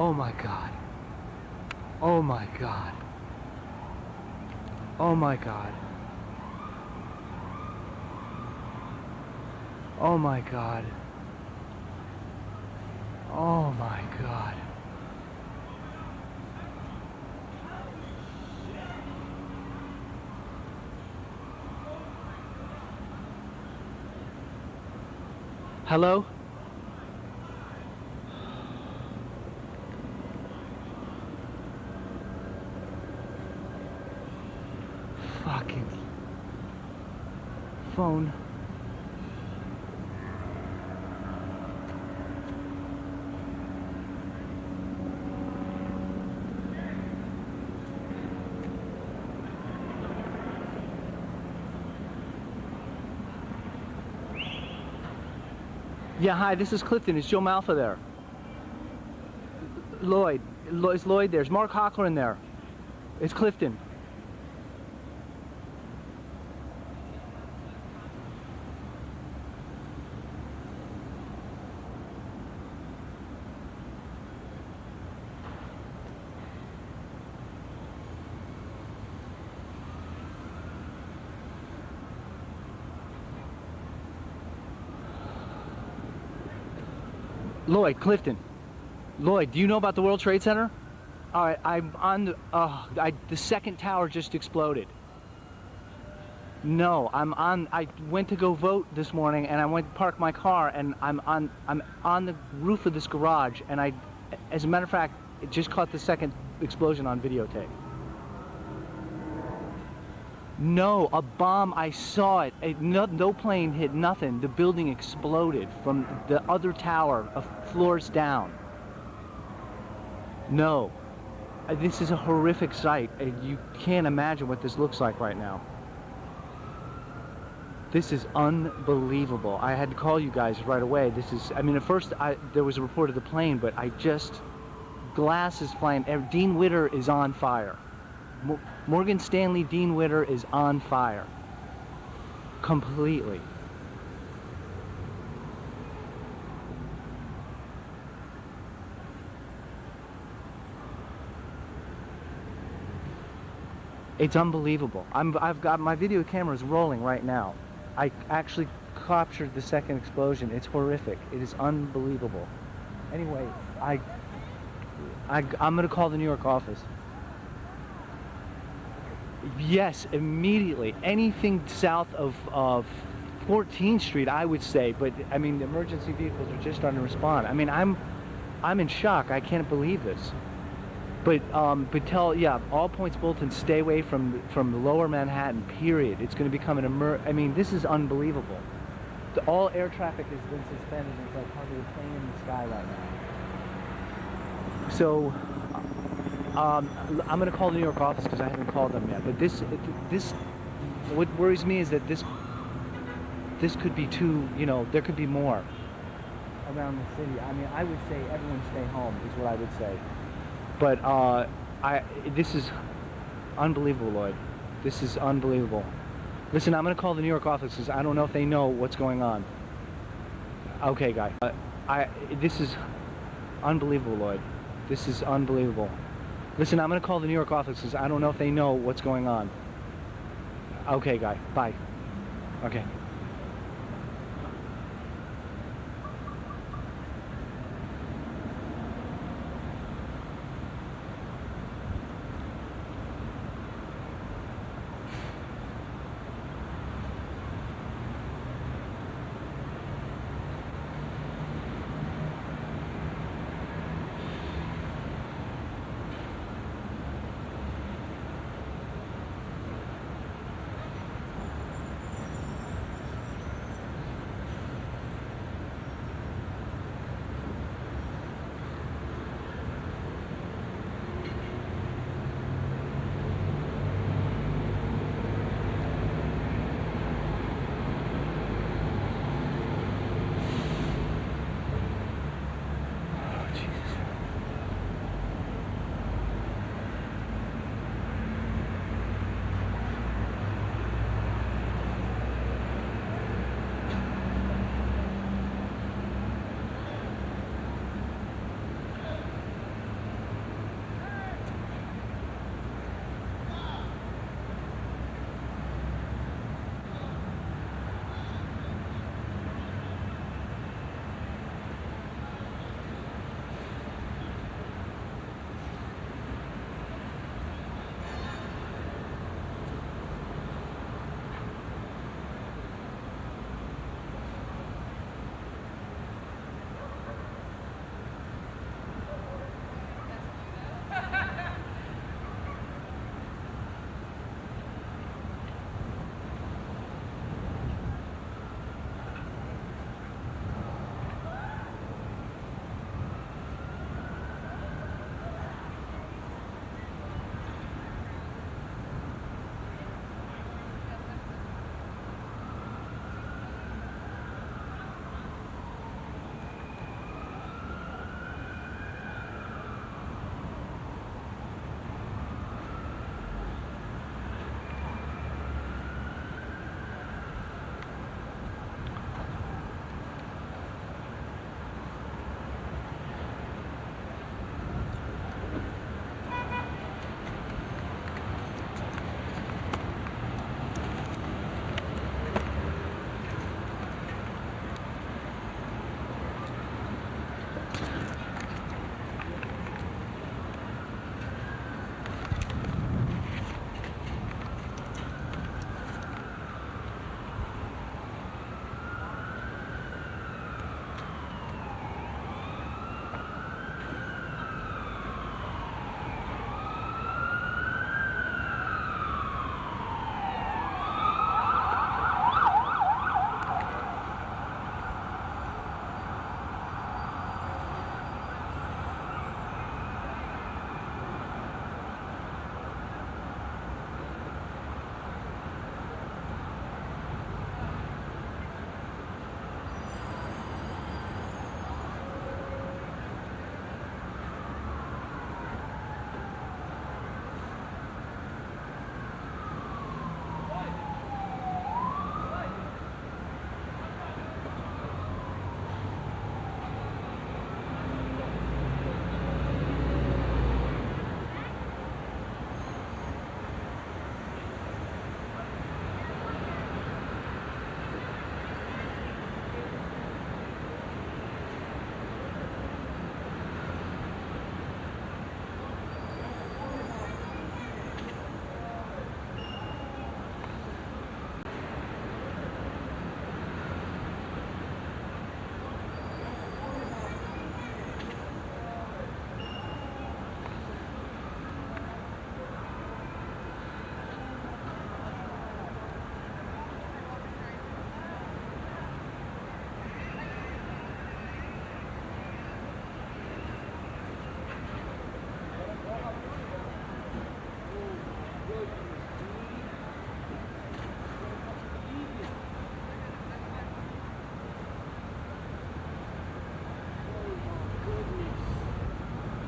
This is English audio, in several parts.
Oh my God. Oh my God. Oh my God. Oh my God. Oh my God. Hello? Fucking phone. Yeah, hi, this is Clifton. Is Joe Malfa there? Lloyd. Is Lloyd there? Is Mark Hockler in there? It's Clifton. Lloyd, Clifton. Lloyd, do you know about the World Trade Center? All right, I'm on the, the second tower just exploded. No, I went to go vote this morning and I went to park my car and I'm on the roof of this garage and as a matter of fact, it just caught the second explosion on videotape. No, a bomb, I saw it. No plane hit, nothing. The building exploded from the other tower, floors down. No. This is a horrific sight. You can't imagine what this looks like right now. This is unbelievable. I had to call you guys right away. This is, I mean, at first there was a report of the plane, but glass is flying. Dean Witter is on fire. Morgan Stanley Dean Witter is on fire. Completely. It's unbelievable. I've got my video cameras rolling right now. I actually captured the second explosion. It's horrific. It is unbelievable. Anyway, I'm gonna call the New York office. Yes, immediately. Anything south of 14th Street, I would say, but I mean, the emergency vehicles are just starting to respond. I mean, I'm in shock. I can't believe this. But all points bulletin, stay away from lower Manhattan, period. It's going to become I mean, this is unbelievable. All air traffic has been suspended. It's like hardly a plane in the sky right now. So, I'm going to call the New York office because I haven't called them yet. But what worries me is that this could be too, there could be more around the city. I mean, I would say everyone stay home is what I would say. But this is unbelievable, Lloyd. This is unbelievable. Listen, I'm going to call the New York office because I don't know if they know what's going on. Okay, guy. This is unbelievable, Lloyd. This is unbelievable. Listen, I'm going to call the New York office because I don't know if they know what's going on. Okay, guy. Bye. Okay.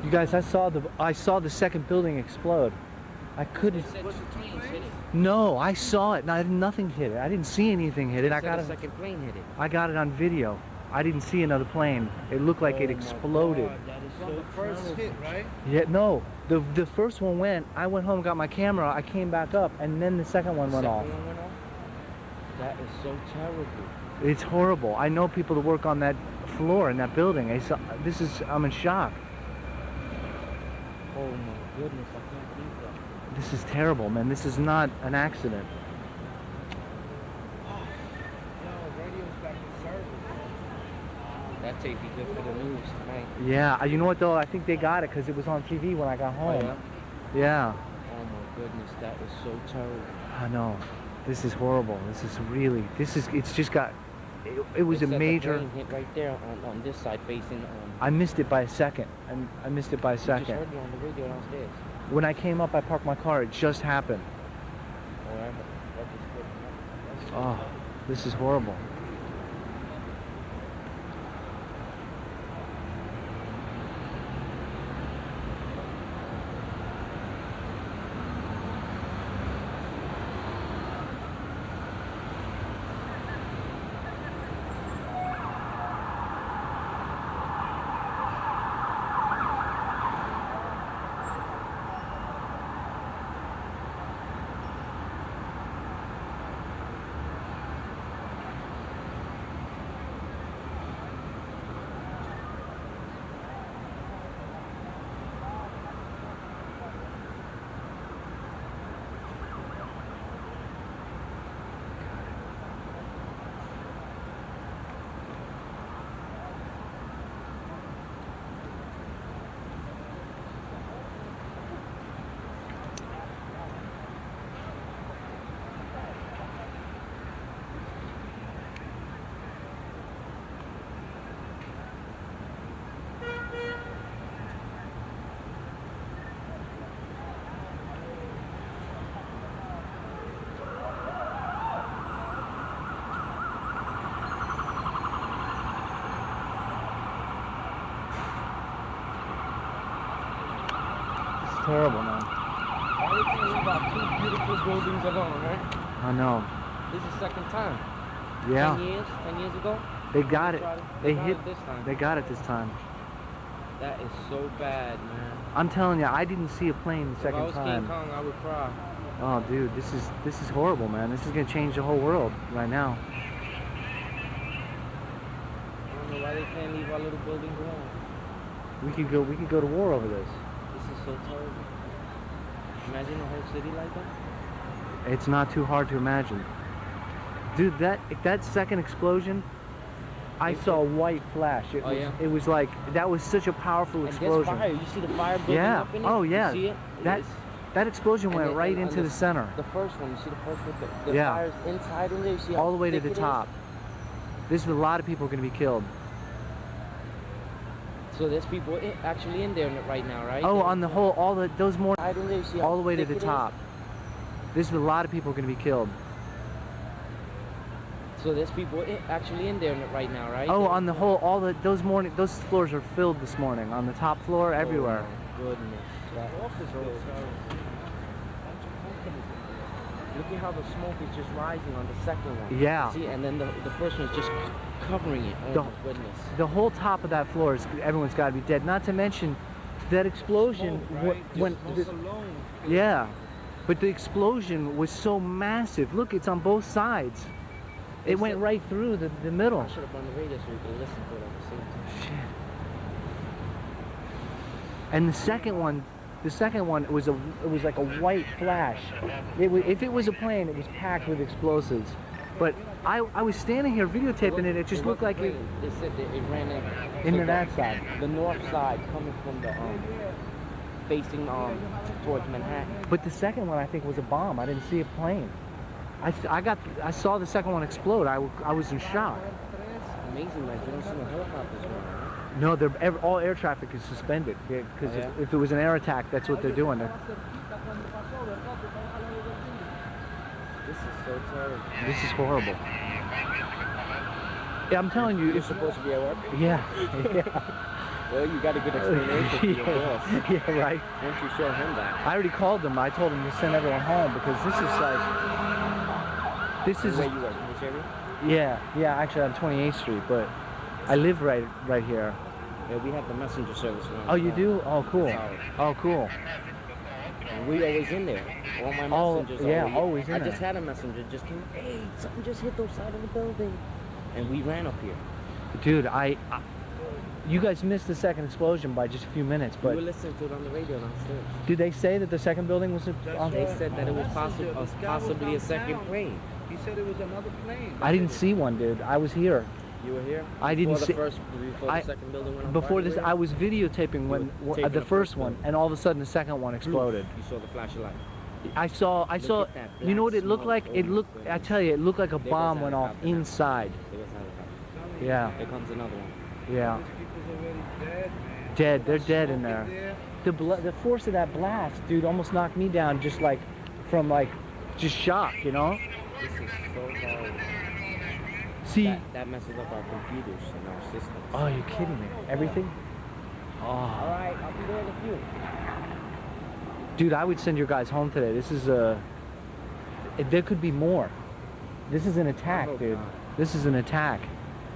You guys, I saw the second building explode. I couldn't. No, I saw it. Nothing hit it. I didn't see anything hit it. I got a second plane hit it. I got it on video. I didn't see another plane. It looked like it exploded. God, that is so the first hit, right? Yeah, no. The first one went. I went home, got my camera. I came back up, and then the second one went off. That is so terrible. It's horrible. I know people that work on that floor in that building. I'm in shock. Oh my goodness, I can't believe that. This is terrible, man. This is not an accident. That tape be good for the news tonight. Yeah, you know what though? I think they got it because it was on TV when I got home. Oh, yeah? Yeah. Oh my goodness, that is so terrible. I know. This is horrible. It's just got, it was a major. A plane hit right there on this side facing. I missed it by a second. I missed it by a second. I just heard you on the radio downstairs. When I came up, I parked my car. It just happened. Oh, this is horrible. Terrible, man. I was thinking about two beautiful buildings alone, right? I know. This is the second time. Yeah. 10 years ago? They got it. They got hit it this time. They got it this time. That is so bad, man. I'm telling you, I didn't see a plane the second if I was time. King Kong, I would cry. Oh, dude, this is horrible, man. This is gonna change the whole world right now. I don't know why they can't leave our little buildings alone. We could go to war over this. This is so terrible. Imagine a whole city like that. It's not too hard to imagine. Dude, that second explosion, I saw a white flash. It was like, that was such a powerful explosion. And there's fire. You see the fire building up in it? Oh yeah. You see it? That explosion went right into the center. The first one, you see the first one? The fire's inside in there. You see all the way to the top. There's a lot of people going to be killed. So there's people actually in there right now, right? Oh, on the whole, those more all the way to the top. There's a lot of people going to be killed. So there's people actually in there right now, right? Oh, on the whole, those floors are filled this morning. On the top floor, everywhere. Oh my goodness. Look at how the smoke is just rising on the second one. Yeah. See, and then the first one's just covering it. Oh my goodness. The whole top of that floor everyone's got to be dead. Not to mention that explosion yeah. But the explosion was so massive. Look, it's on both sides. It went right through the middle. I should have on the radio so we could listen to it at the same time. Shit. And the second one it was like a white flash. If it was a plane, it was packed with explosives. But I was standing here videotaping it. It just looked like it. They said that it ran into that side. The north side coming from the facing towards Manhattan. But the second one I think was a bomb. I didn't see a plane. I saw the second one explode. I was in shock. It's amazing, like you don't see no helicopters around, right? No, all air traffic is suspended because if it was an air attack, that's what they're doing. This is so terrible. This is horrible. Yeah, I'm telling you, You're it's supposed to be at work? yeah, yeah. Well, you got a good explanation for your boss. Yeah, right. Once you show him that. I already called them. I told them to send everyone home because this is like, this is. Where you work, in this area? Yeah. Actually, on 28th Street, but I live right here. Yeah, we have the messenger service around. Oh, you do? Oh, cool. Sorry. Oh, cool. And we always in there. All my Oh, messengers yeah, always in I there. just had a messenger just came, hey, something just hit the side of the building. And we ran up here. Dude, you guys missed the second explosion by just a few minutes, We but were listening to it on the radio downstairs. did they say that the second building was on? They said that it was possibly a second plane. He said it was another plane. I didn't see one, dude. I was here. You were here? I didn't see. Before the second building went on Before fire, this, you were I here? was videotaping when taping the first one, and all of a sudden the second one exploded. You saw the flash of light. I saw. Look at that You know what it looked black like? It smoke. looked. Oh, I goodness. tell you, it looked like a There bomb goes went that off happening. inside. It was helicopter. Yeah. Here comes another one. Yeah. These people's already dead, man. Dead. They're dead in Smoke there. The force of that blast, dude, almost knocked me down just like from just shock, you know? This is so horrible. See, That messes up our computers and our systems. oh, you're kidding me. Everything? Oh. Alright, I'll be there in a few. Dude, I would send your guys home today. This is there could be more. This is an attack, hope dude. not. This is an attack.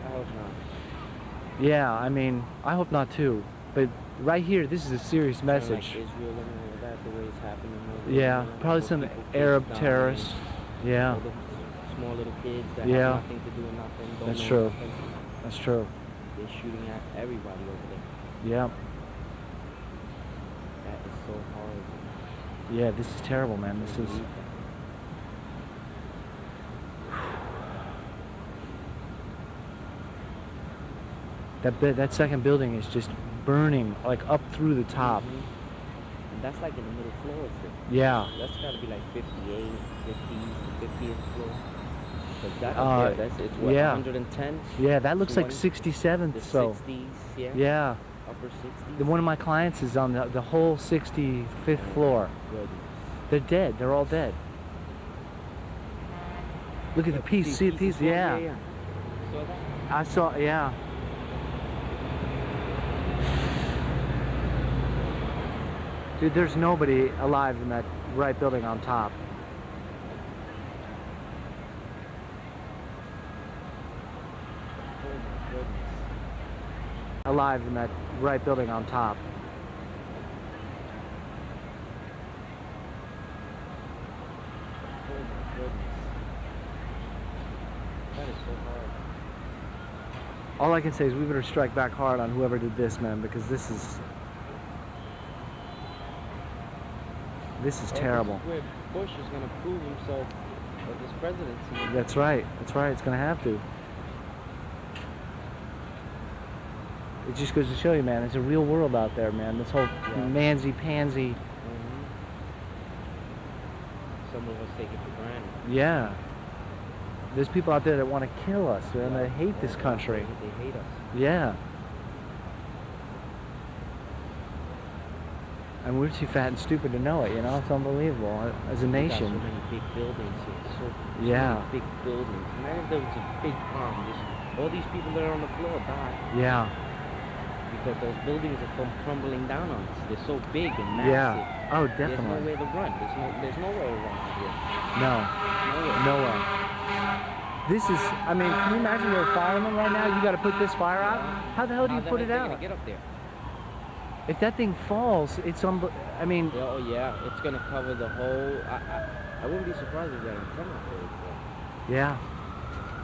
I hope not. Yeah, I mean, I hope not too. But right here, this is a serious Kinda message. Like Israel and all that, the way it's happening. over Yeah, there, probably where some people Arab dying, terrorists. Yeah, all the small little kids that Yeah. have nothing to do with nothing. Don't That's know true. nothing. that's true. They're shooting at everybody over there. Yeah, That is so horrible. yeah, this is terrible, man. This is. That second building is just burning, like up through the top. Mhm. And that's like in the middle floors. Yeah. That's got to be like 58, 50th floor. Because that Uh, up there, it's what, yeah. 110? Yeah, that looks like 20, 67th. The So. 60s, yeah? Yeah. Upper 60s? One of my clients is on the whole 65th floor. Goodness. They're dead. They're all dead. Look at the piece. See the piece? as well? Yeah. Saw that? I saw. Yeah. Dude, there's nobody alive in that right building on top. Oh my goodness. Alive in that right building on top. Oh my goodness. That is so hard. All I can say is we better strike back hard on whoever did this, man, because this is terrible. This is where Bush is going to prove himself with his presidency. That's right. That's right. It's gonna have to. It just goes to show you, man. It's a real world out there, man. This whole pansy. Mhm. Some of us take it for granted. Yeah. There's people out there that want to kill us, man. They hate this country. They hate us. Yeah. And we're too fat and stupid to know it, you know? It's unbelievable as a We got nation. so many big buildings here. So Yeah. many big buildings. Imagine if there was a big bomb. All these people that are on the floor die Yeah. because those buildings are crumbling down on us. They're so big and massive. Yeah. Oh, There's definitely. nowhere to run. There's nowhere to run out here. No. Nowhere. No way. This is, I mean, can you imagine you're a fireman right now? You got to put this fire out? How the hell do you put it How out? gonna get up there? If that thing falls, it's I mean, Yeah, oh yeah, it's gonna cover the whole. I wouldn't be surprised if that antenna falls. yeah.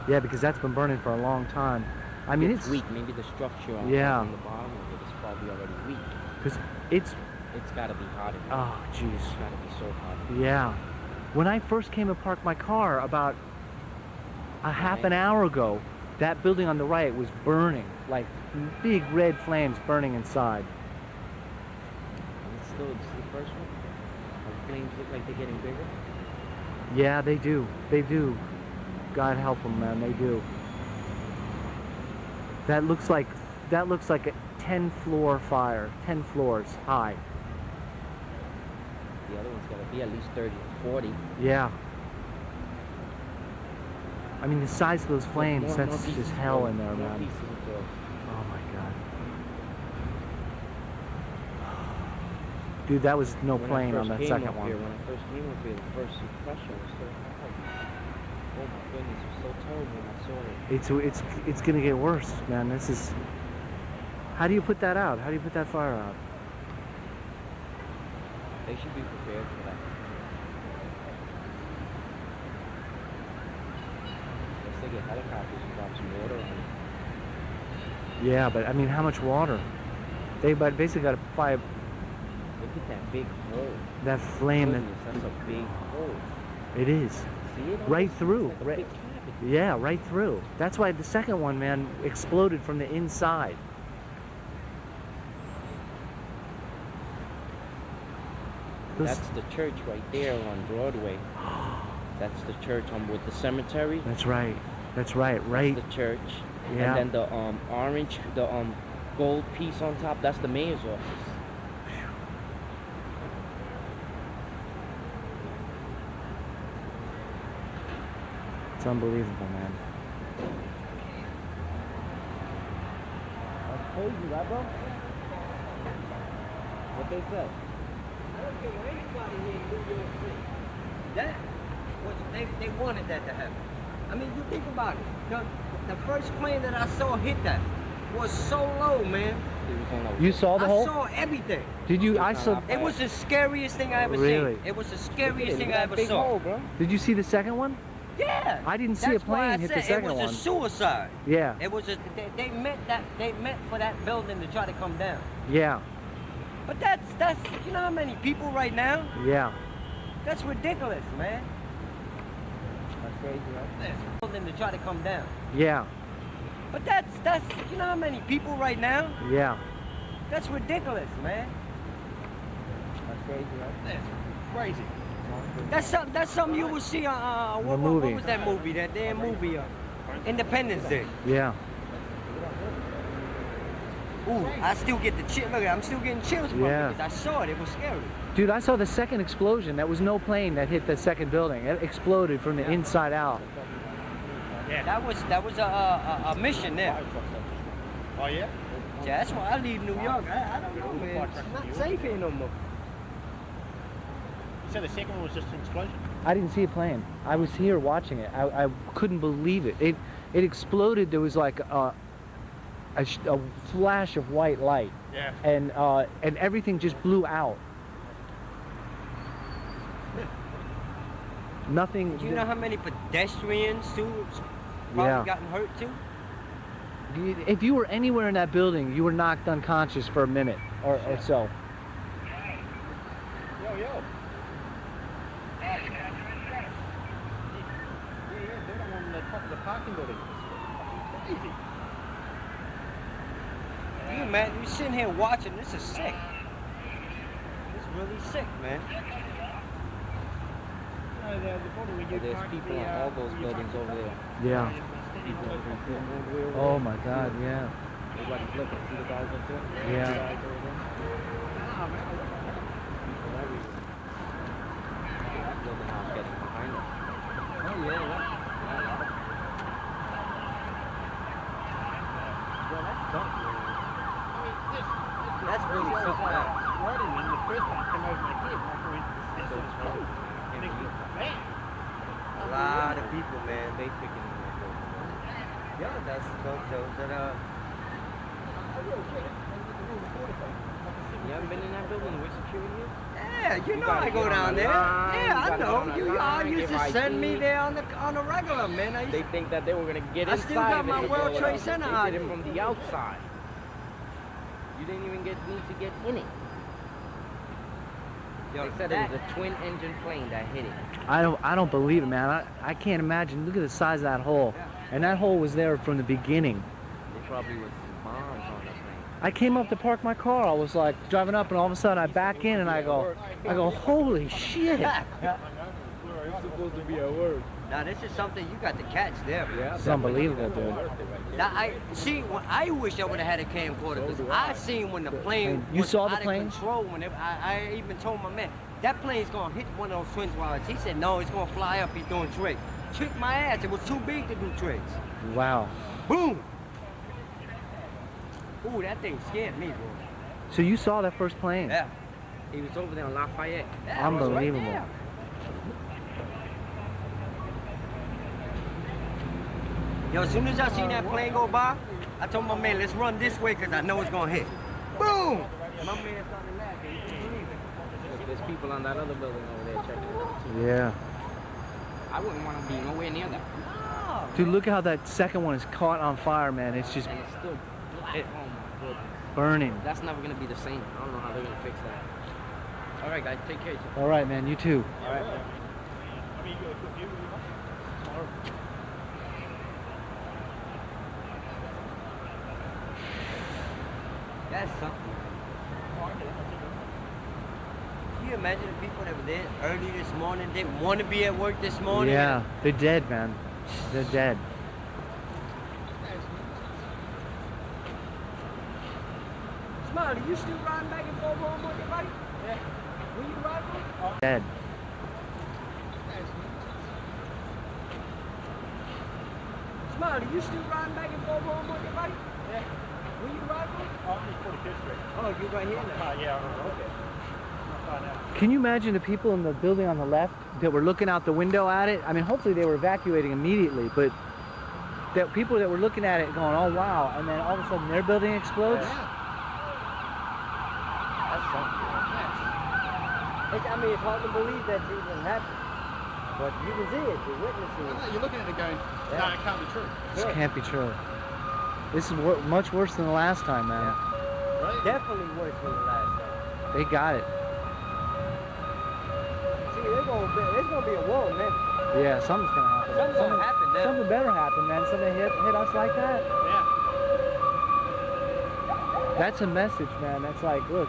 Yeah, because that's been burning for a long time. I mean, it's weak. Maybe the structure on, Yeah. on the bottom of it is probably already weak. because it's, It's gotta be hot in here. oh, jeez. It's gotta be so hot. Yeah. When I first came and parked my car about a half an hour ago, that building on the right was burning, like big red flames burning inside. And it's the first one. The flames look like they're getting bigger. Yeah, they do. They do. God help them, man. They do. That looks like a 10-floor fire, 10 floors high. The other one's gotta be at least 30 or 40. Yeah. I mean, the size of those flames, that's Northeast just is hell closed. in there, man. Northeast is closed. Oh my God. Dude, that was no When I plane on first that came second up one. here, when I first came up here, the first impression was so hard. Oh my goodness, it was so terrible when I saw it. It's gonna get worse, man. This is. How do you put that out? How do you put that fire out? They should be prepared for that. Let's take a helicopters and drop some water on it. Yeah, but I mean, how much water? They basically got to fire Look at that big hole. that flame. Goodness, that's a big hole. It is. See it? Right Almost through. looks like a Right. big cavity. Yeah, right through. That's why the second one, man, exploded from the inside. That's the church right there on Broadway. That's the church with the cemetery. That's right. That's right. Right. That's the church. Yeah. And then the orange, the gold piece on top, that's the mayor's office. It's unbelievable, man. That's crazy, right, bro? What they said? I don't care what anybody here in New York City. That was they wanted that to happen. I mean, you think about it. The first plane that I saw hit that was so low, man. You saw the I hole? saw everything. Did you? I saw. It was the scariest thing I ever Really? seen. It was the scariest thing I That ever big saw. hole, bro. Did you see the second one? Yeah. I didn't see a That's why I plane hit the said second it was one. a suicide. Yeah. It was they meant for that building to try to come down. Yeah. But that's you know how many people right now? Yeah. That's ridiculous, man. That's crazy, right? Building to try to come down. Yeah. But that's you know how many people right now? Yeah. That's ridiculous, man. That's crazy, right? Crazy. That's something you will see on what movie. was that movie? That damn movie, Independence Day. Yeah. Ooh, I still get the chill. Look, I'm still getting chills from Yeah. it because I saw it. It was scary. Dude, I saw the second explosion. That was no plane that hit the second building. It exploded from the inside out. Yeah. That was a mission there. Oh, yeah? Yeah, that's why I leave New York. I don't know, man. It's not safe here no more. You said the second one was just an explosion? I didn't see a plane. I was here watching it. I couldn't believe it. It exploded. There was like a flash of white light. Yeah. And everything just blew out. Nothing. Do you know how many pedestrians too probably Yeah. gotten hurt too? If you were anywhere in that building, you were knocked unconscious for a minute or so. Yo, yo. Yeah, they're the one on the top of the parking building. It's crazy. You man, you sitting here watching. This is sick. It's really sick, man. There's people on all those buildings over there. Yeah. People over there. Oh my God. Yeah. They got to flip it. See the guys up there? Yeah. See the guys over there? People everywhere. That building house getting behind us. Oh yeah, yeah. Well, that's dumb. That's really sick, man. Running in the first one came over my head. I went, this is crazy. Man. A lot of people, man. They picking in that building. Yeah, that's those that You haven't been in that building with security here? Yeah, you know gotta I go get on down the there. line, Yeah, you I gotta get on know. the You y'all line, used give to send me ID. there on the regular, man. They think that they were gonna get I inside. still got and my they World blow it Trade up. Center They did it ID. from the outside. You didn't even need to get in it. Yo, They said it was a twin engine plane that hit it. I don't believe it, man. I can't imagine. Look at the size of that hole. And that hole was there from the beginning. They probably was bombs on that plane. I came up to park my car. I was like driving up, and all of a sudden I back in, and I go, holy shit! It's supposed to be at work. now this is something you got to catch there, man. Yeah, It's unbelievable, dude. Now I wish I would have had a camcorder because I seen when the plane You was saw the out plane? of control. When I even told my man that plane's gonna hit one of those twin towers. He said no, it's gonna fly up. He's doing trick. tricked my ass. It was too big to do tricks. Wow. Boom. Ooh, that thing scared me, bro. So you saw that first plane? Yeah. He was over there on Lafayette. Yeah, Unbelievable. It was right there. Yo, as soon as I seen that plane go by, I told my man, let's run this way because I know it's going to hit. Boom! My man started laughing. He couldn't believe it. Look, there's people on that other building over there checking it out too. Yeah. I wouldn't want to be nowhere near that. No. Dude, look at how that second one is caught on fire, man. It's just And it's still black. It- Oh my goodness. burning. That's never gonna be the same. I don't know how they're gonna fix that. All right, guys, take care. All right, man. You too. All right. I mean, you got a good view of it. It's horrible. That's something. Can you imagine the people that were there early this morning, didn't want to be at work this morning? Yeah, they're dead, man. They're dead. Smiley, you still riding back and forth home on your bike? Yeah. Where you ride from? Dead. Smiley, you still riding back and forth home on your bike? Yeah. Where you ride from? Oh, I'm just 45th Street. Oh, you right here now? Yeah, okay. Not far now. Can you imagine the people in the building on the left that were looking out the window at it? I mean, hopefully they were evacuating immediately, but that people that were looking at it going, oh wow, and then all of a sudden their building explodes? That's something. I mean, it's hard to believe that's even happened. But you can see it, you're witnessing it. You're looking at it going, no, it can't be true. This can't be true. This is much worse than the last time, man. Right? Definitely worse than the last time. They got it. See, there's gonna be a war, man. Yeah, something's gonna happen. Something's gonna happen now. Something better happen, man. Something hit us like that. Yeah. That's a message, man. That's like, look,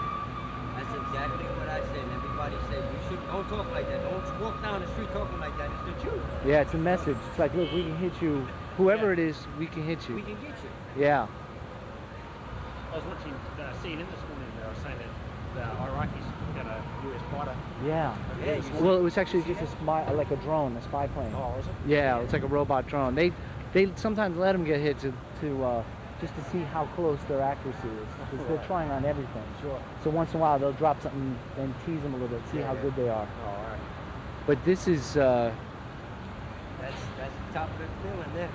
That's exactly what I said. Everybody said, don't talk like that. Don't walk down the street talking like that. It's the truth. yeah, it's a message. It's like, look, we can hit you. Whoever it is, we can hit We you. can get you. Yeah. I was watching CNN this morning. They were saying that the Iraqis got a US fighter. Yeah. Yeah, you Well, it was actually just a spy, like a drone, a spy plane. Oh, was it? Yeah, it's like a robot drone. They sometimes let them get hit to just to see how close their accuracy is. Because they're trying on everything. Sure. So once in a while they'll drop something and tease them a little bit, see how good they are. Oh, all right. But this is That's the top of the feeling there.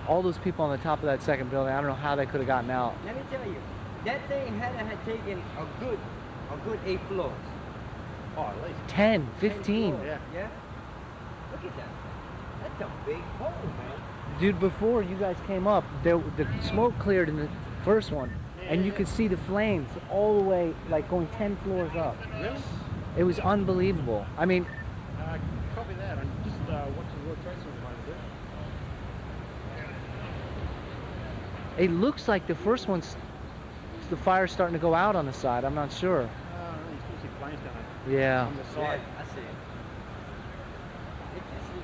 all those people on the top of that second building. I don't know how they could have gotten out. Let me tell you, that thing had taken a good 8 floors. Oh, at least. 10, 15. Yeah. Yeah? Look at that. That's a big hole, man. Dude, before you guys came up, the smoke cleared in the first one, and you could see the flames all the way, like going 10 floors up. Really? It was unbelievable. I mean, Copy that. I'm just watching World Trade Center behind it looks like the first one's, the fire's starting to go out on the side. I'm not sure. you still see planes down there. Yeah. On the Yeah, side. I see it. It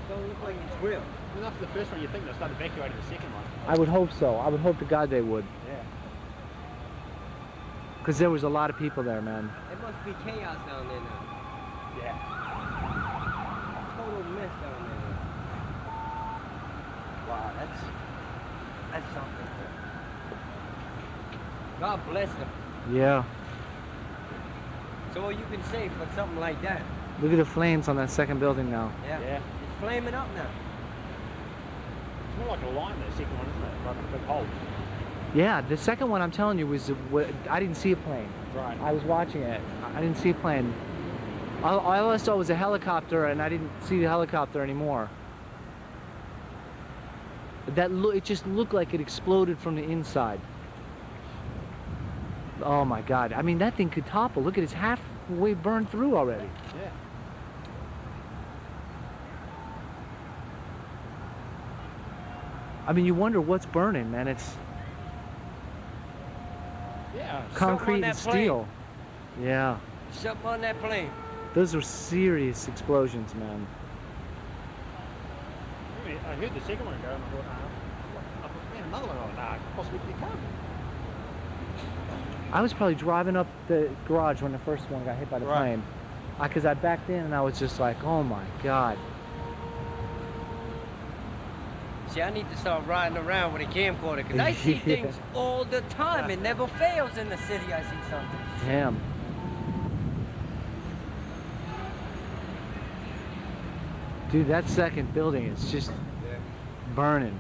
don't look like it's real. Well, after the first one, you think they'll start evacuating the second one. I would hope so. I would hope to God they would. Yeah. Because there was a lot of people there, man. It must be chaos down there now. Yeah. Total mess down there now. Wow, that's something. God bless them. Yeah. So all you can say for something like that. Look at the flames on that second building now. Yeah. Yeah. It's flaming up now. It's more like a line, the second one, isn't it? Like a big hole. Yeah, the second one I'm telling you was, I didn't see a plane. Right. I was watching it. I didn't see a plane. All I saw was a helicopter, and I didn't see the helicopter anymore. It just looked like it exploded from the inside. Oh my God! I mean, that thing could topple. Look at it's halfway burned through already. Yeah. I mean, you wonder what's burning, man. It's Yeah. concrete and that plane. steel. Yeah, Something on that plane. those were serious explosions, man. I mean, I heard the second one go and I thought, man, another one. Oh, nah, possibly could come. I was probably driving up the garage when the first one got hit by the Right. plane. Because I backed in and I was just like, oh my God. See, I need to start riding around with a camcorder because I see Yeah. things all the time. It never fails in the city. I see something. Damn. Dude, that second building is just burning.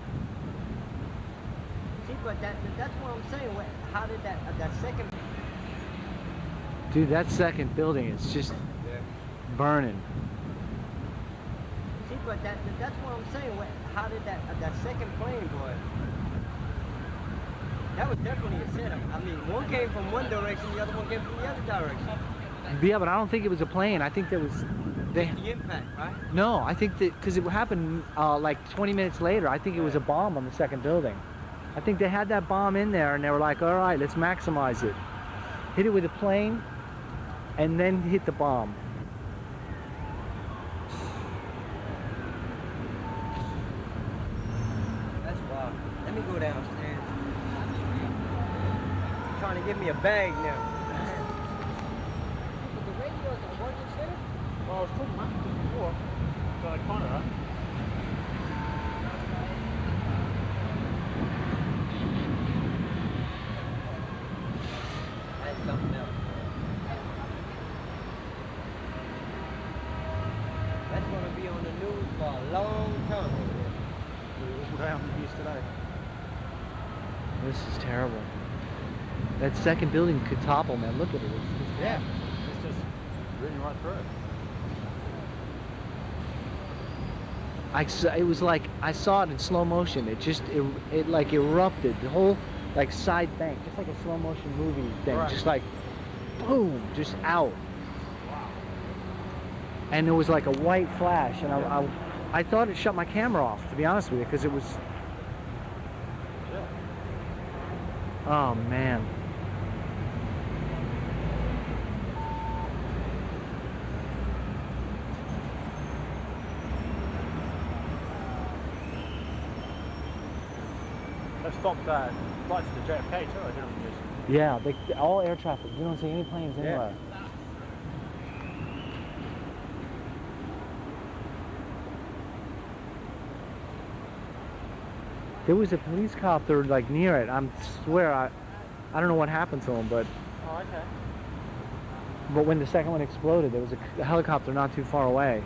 See, but that's what I'm saying. How did that second? Dude, that second building is just burning. See, but that's what I'm saying. How did that second plane, boy? That was definitely a setup. I mean, one came from one direction, the other one came from the other direction. Yeah, but I don't think it was a plane. I think there was... The impact, right? No, I think that because it happened like 20 minutes later. I think it was a bomb on the second building. I think they had that bomb in there and they were like, all right, let's maximize it. Hit it with a plane and then hit the bomb. That's wild. Let me go downstairs. Trying to give me a bag now. But the radio's not working, sir? Well, I was talking about this before. So I kind of. That's something else. That's gonna be on the news for a long time. All day on the news today. This is terrible. That second building could topple, man. Look at it. It's just... Yeah. It's just running right through it. It was like I saw it in slow motion. It like erupted. The whole like side bank, just like a slow motion movie thing. Right. Just like boom, just out. And it was like a white flash, and I thought it shut my camera off, to be honest with you, because it was. Oh man. They've stopped flights to JFK too, I did on the news. Yeah, all air traffic. You don't see any planes anywhere. There was a police copter like near it. I swear I don't know what happened to him, but Oh, okay. when the second one exploded, there was a helicopter not too far away.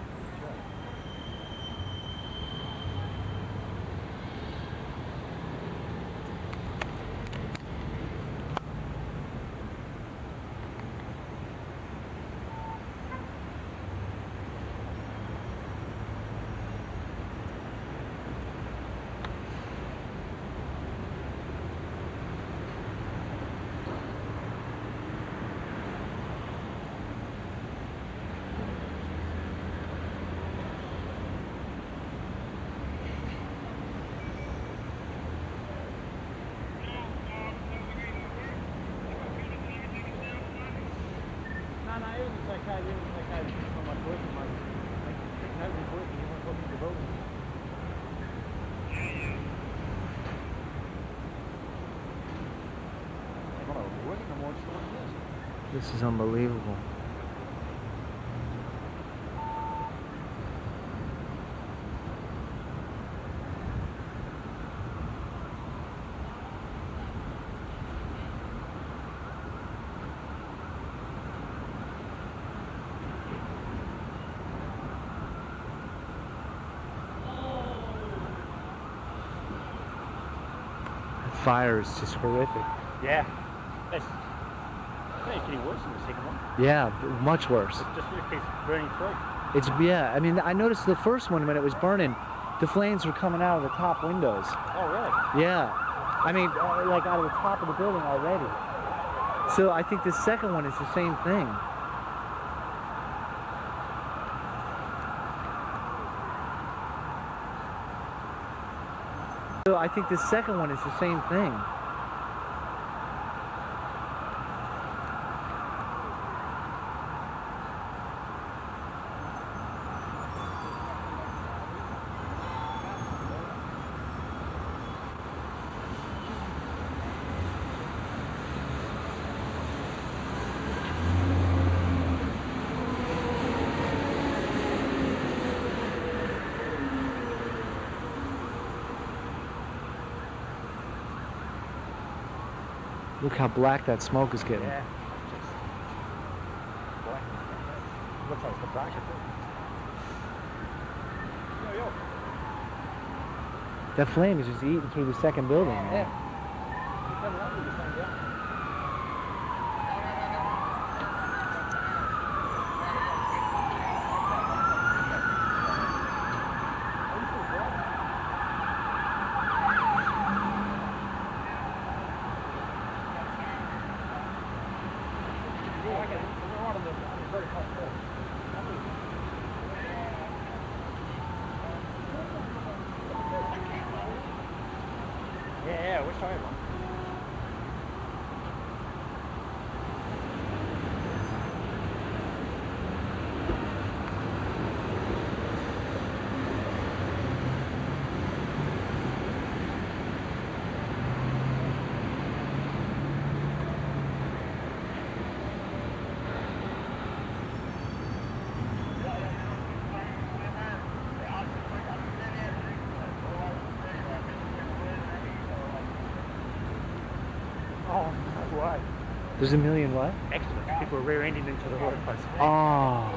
No, everything's okay. Everything's okay. It's just not much working, mate. Nobody's working. Everyone's looking at the building. They're not working no more. It's not what it is. This is unbelievable. Fire is just horrific. Yeah. It's getting worse in the second one. Yeah, much worse. It just keeps burning through. It's I mean, I noticed the first one when it was burning, the flames were coming out of the top windows. Oh, really? Yeah, I mean, like out of the top of the building already. So I think the second one is the same thing. So I think the second one is the same thing. Look how black that smoke is getting. Yeah. Just black. Looks like it's the brusher too. Yo. That flame is just eating through the second building. Yeah. You come up with the same deal. Yeah, we're sorry about Oh, what? There's a million what? Excellent. People are rear-ending into the workplace. Oh.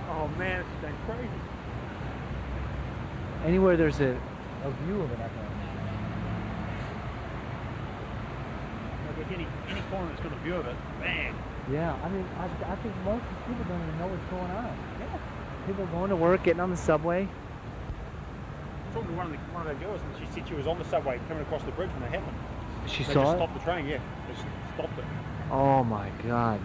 Oh man, it's been crazy. Anywhere there's a view of it, I think. Like any corner that's got a view of it, man. Yeah, I mean, I think most people don't even know what's going on. Yeah. People going to work, getting on the subway. Talking to one of the girls, and she said she was on the subway coming across the bridge when it happened. She They saw just it? stopped the train, yeah. They just stopped it. Oh my God.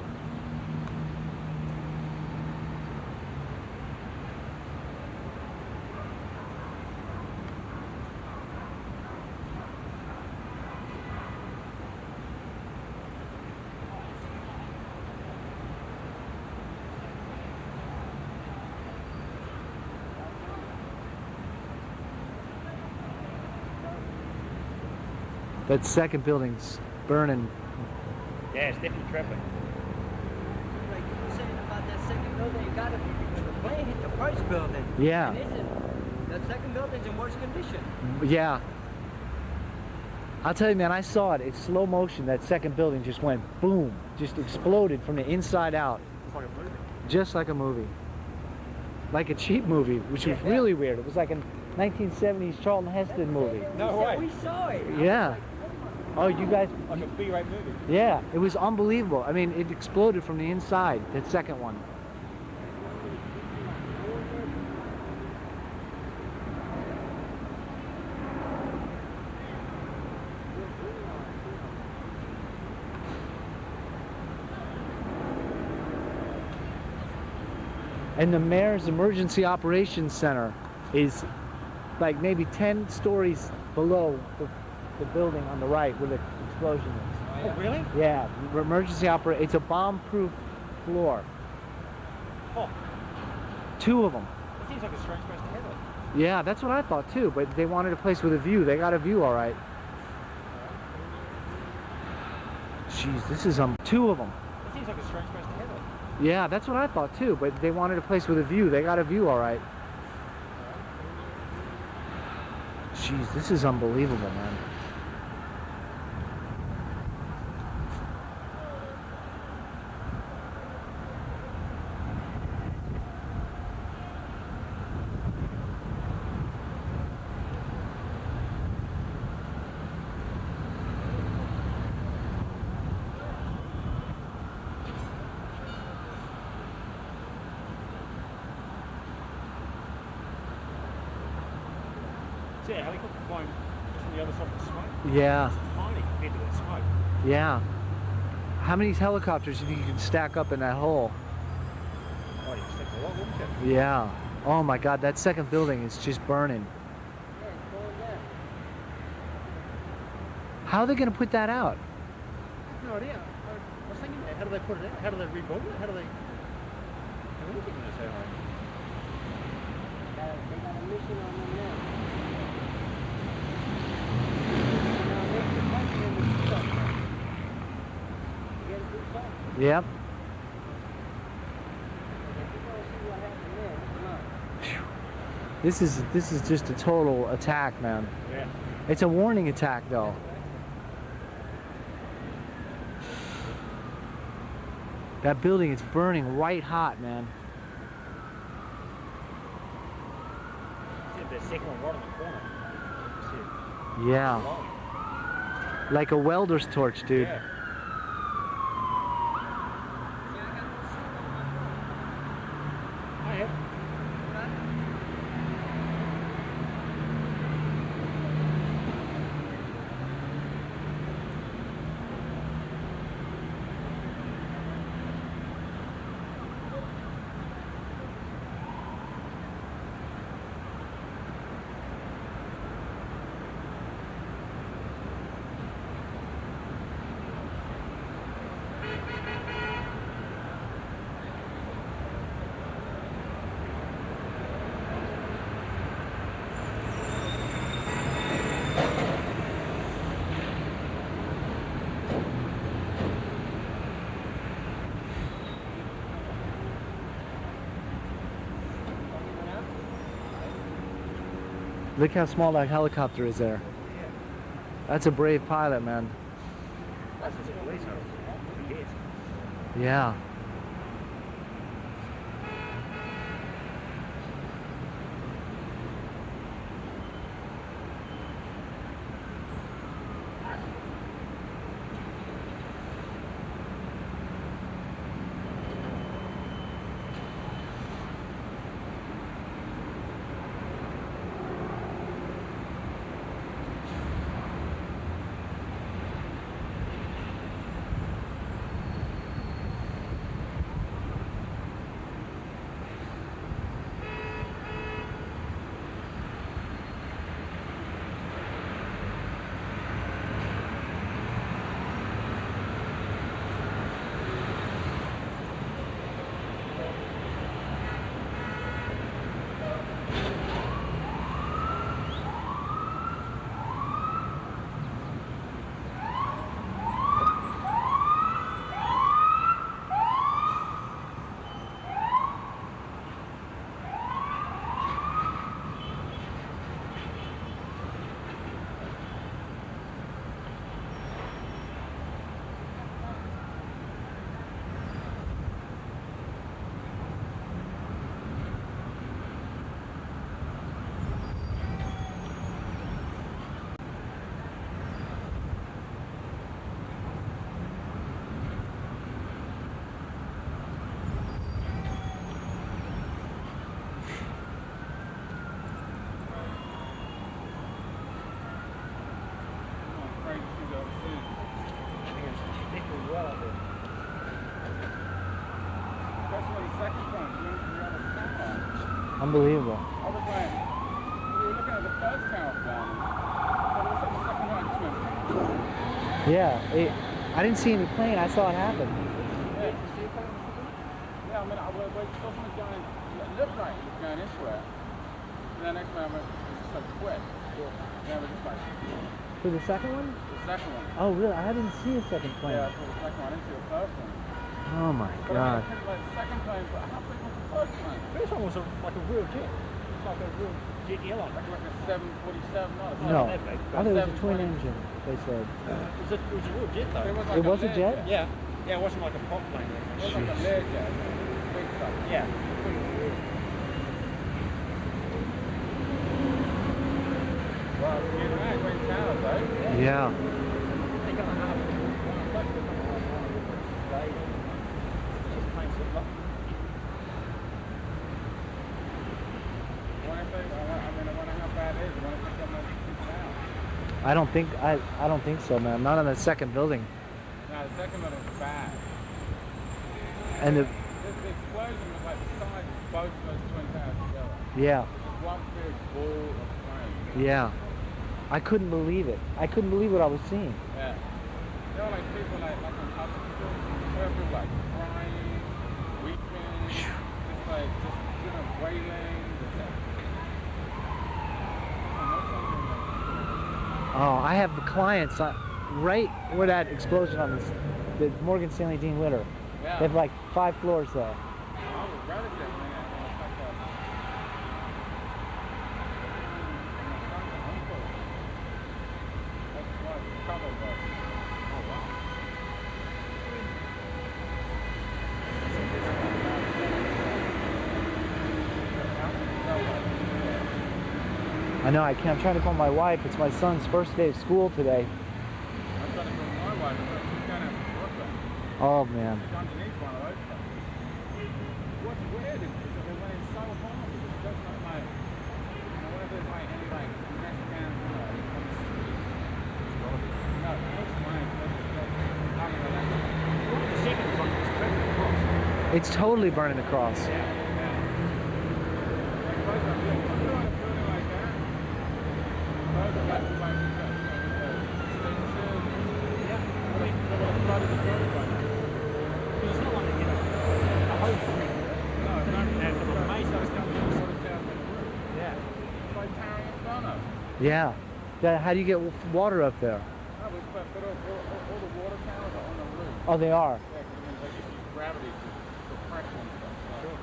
That second building's burning. Yeah, it's definitely traffic. Like you were saying about that second building, you gotta be, the plane hit the first building. Yeah. And isn't, that second building's in worse condition. Yeah. I'll tell you, man, I saw it. It's slow motion. That second building just went boom, just exploded from the inside out. It's like a movie. Just like a movie. Like a cheap movie, which was really weird. It was like a 1970s Charlton Heston movie. No way. We saw it. Yeah. Oh, you guys, Like a B-rate movie. yeah, it was unbelievable. I mean, it exploded from the inside, that second one. And the mayor's emergency operations center is like maybe 10 stories below the building on the right where the explosion is. Oh, really? Yeah, it's a bomb-proof floor. Oh, 2 of them. it seems like a strange place to have it. Yeah, that's what I thought too, but they wanted a place with a view. They got a view all right. Jeez, this is 2 of them. It seems like a strange place to have it. Yeah, that's what I thought too, but they wanted a place with a view. They got a view all right. Jeez, this is unbelievable, man. See a helicopter flying from the other side of the smoke. Yeah, It's tiny compared to that smoke. yeah. How many helicopters do you think you can stack up in that hole? Oh, you expect a lot, wouldn't you? Yeah. Oh my God, that second building is just burning. Yeah, it's going down. How are they going to put that out? I have no idea. I was thinking that. How do they put it out? How do they rebuild it? How do they have anything in this airline? They got a mission on them now. Yep. This is just a total attack, man. Yeah. It's a warning attack, though. That building is burning white hot, man. See the second one right in the corner. You see it. Yeah. Long. Like a welder's torch, dude. Yeah. I have. Look how small that helicopter is there. That's a brave pilot, man. That's just a police officer. Yes. Yeah. Unbelievable. I was like, we were looking at the first countdown. But it was like the second one just went. Yeah. I didn't see any plane. I saw it happen. Yeah, I mean, we're still going, it looked like it was going this way. And then next time it was just so quick. And then we're just like, For the second one? the second one. Oh, really? I didn't see a second plane. Yeah, I saw the second one. I didn't see the first one. Oh my But God. I mean, like the second plane, but how big was the first plane? The first one was like a real jet. It's like a real jet airline. Like a 747, not a No, that big, I thought it was a twin 720. engine, they said. It was a real jet though. It was, like It was a Learjet. jet? Yeah. Yeah, it wasn't like a prop plane. It was like a Learjet. Big stuff. Yeah. Well, you know, Twin Towers, though. Yeah. They got a half. I don't think so, man. Not on the second building. No, the second one was bad. And the The explosion was like the size of both those Twin Towers together. yeah, Just one big ball of flame. yeah. I couldn't believe it. I couldn't believe what I was seeing. Yeah. There were like people like on hospital, where people like crying, weeping, just wailing. Oh, I have clients right where that explosion on the Morgan Stanley Dean Witter. Yeah. They have like 5 floors there. I was relative when I was like I know I can't. I'm trying to call my wife. It's my son's first day of school today. I'm trying to call my wife, but she's going to Brooklyn. Oh man. It's underneath one of those trucks. What's weird is that they went in so hard because it doesn't look like, what if there's like any like Mexican, on the street? No, it's fine. The second one is burning across. It's totally burning across. Yeah. Like both of them, if you're on a building like that, both of them like flooded the building by now. It's not like, you know, a hose ring. No, it's not. And the maze It's coming to sort of down the roof. Yeah. It's like carrying a funnel. Yeah. How do you get water up there? No, but all the water towers are on the roof. Oh, they are. Yeah, because they just use gravity to pressure and stuff. So. Sure.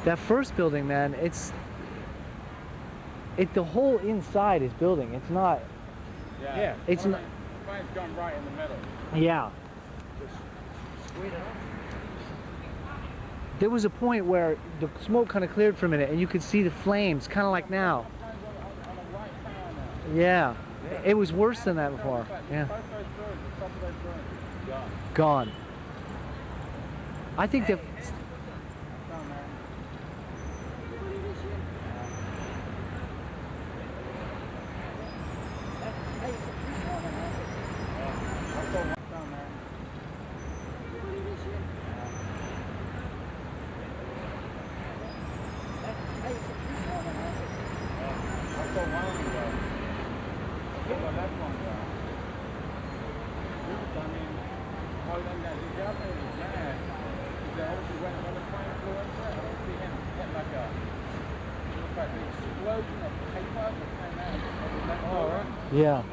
That first building, man, the whole inside is building. It's not. Yeah. It's not. Mine's gone right in the middle. Yeah. Just squeeze it off. There was a point where the smoke kind of cleared for a minute, and you could see the flames, kind of like now. On the right tower now. Yeah. It was worse than that before. Yeah. Both those buildings, the top of those buildings is gone. Gone. I think that. Gone, man. Yeah.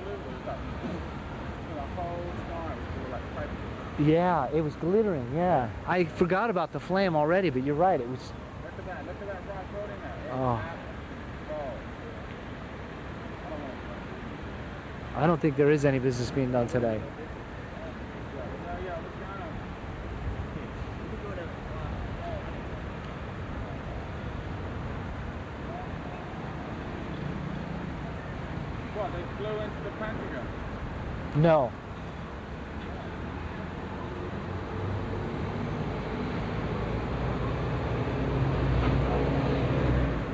Yeah, it was glittering, yeah. I forgot about the flame already, but you're right, it was... Look at that bright building there. Oh. I don't think there is any business being done today. What, they flew into the Pentagon? No.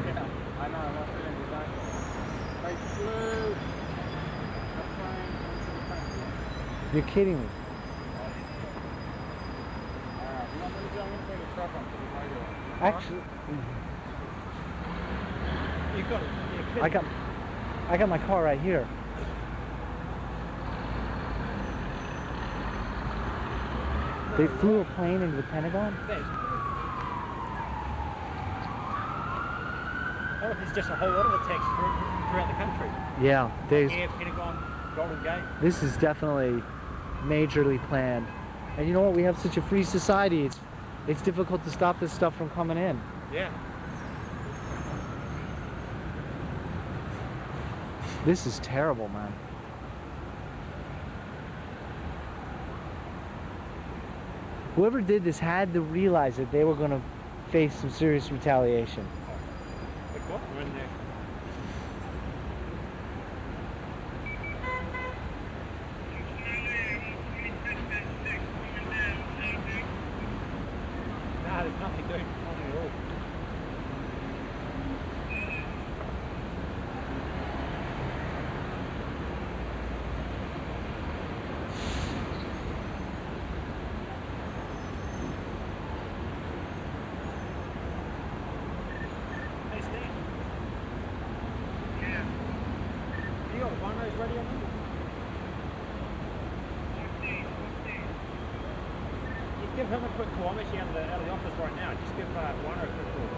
Yeah, I know, I'm not feeling disaster. They flew a plane into the Pentagon. You're kidding me. You want me to jump into the truck on to the radio? Actually, You've got it. I got my car right here. They flew a plane into the Pentagon? Oh, there's just a whole lot of attacks throughout the country. Yeah, Air, Pentagon, Golden Gate. this is definitely majorly planned. And you know what? We have such a free society. It's difficult to stop this stuff from coming in. Yeah. This is terrible, man. Whoever did this had to realize that they were going to face some serious retaliation. Like what? We're in there. No, there's nothing doing. Nothing at all. Hey, Stan. Yeah. You got one of those ready on them? Just give him a quick call. I'm actually out of the office right now. Just give Warner a quick call.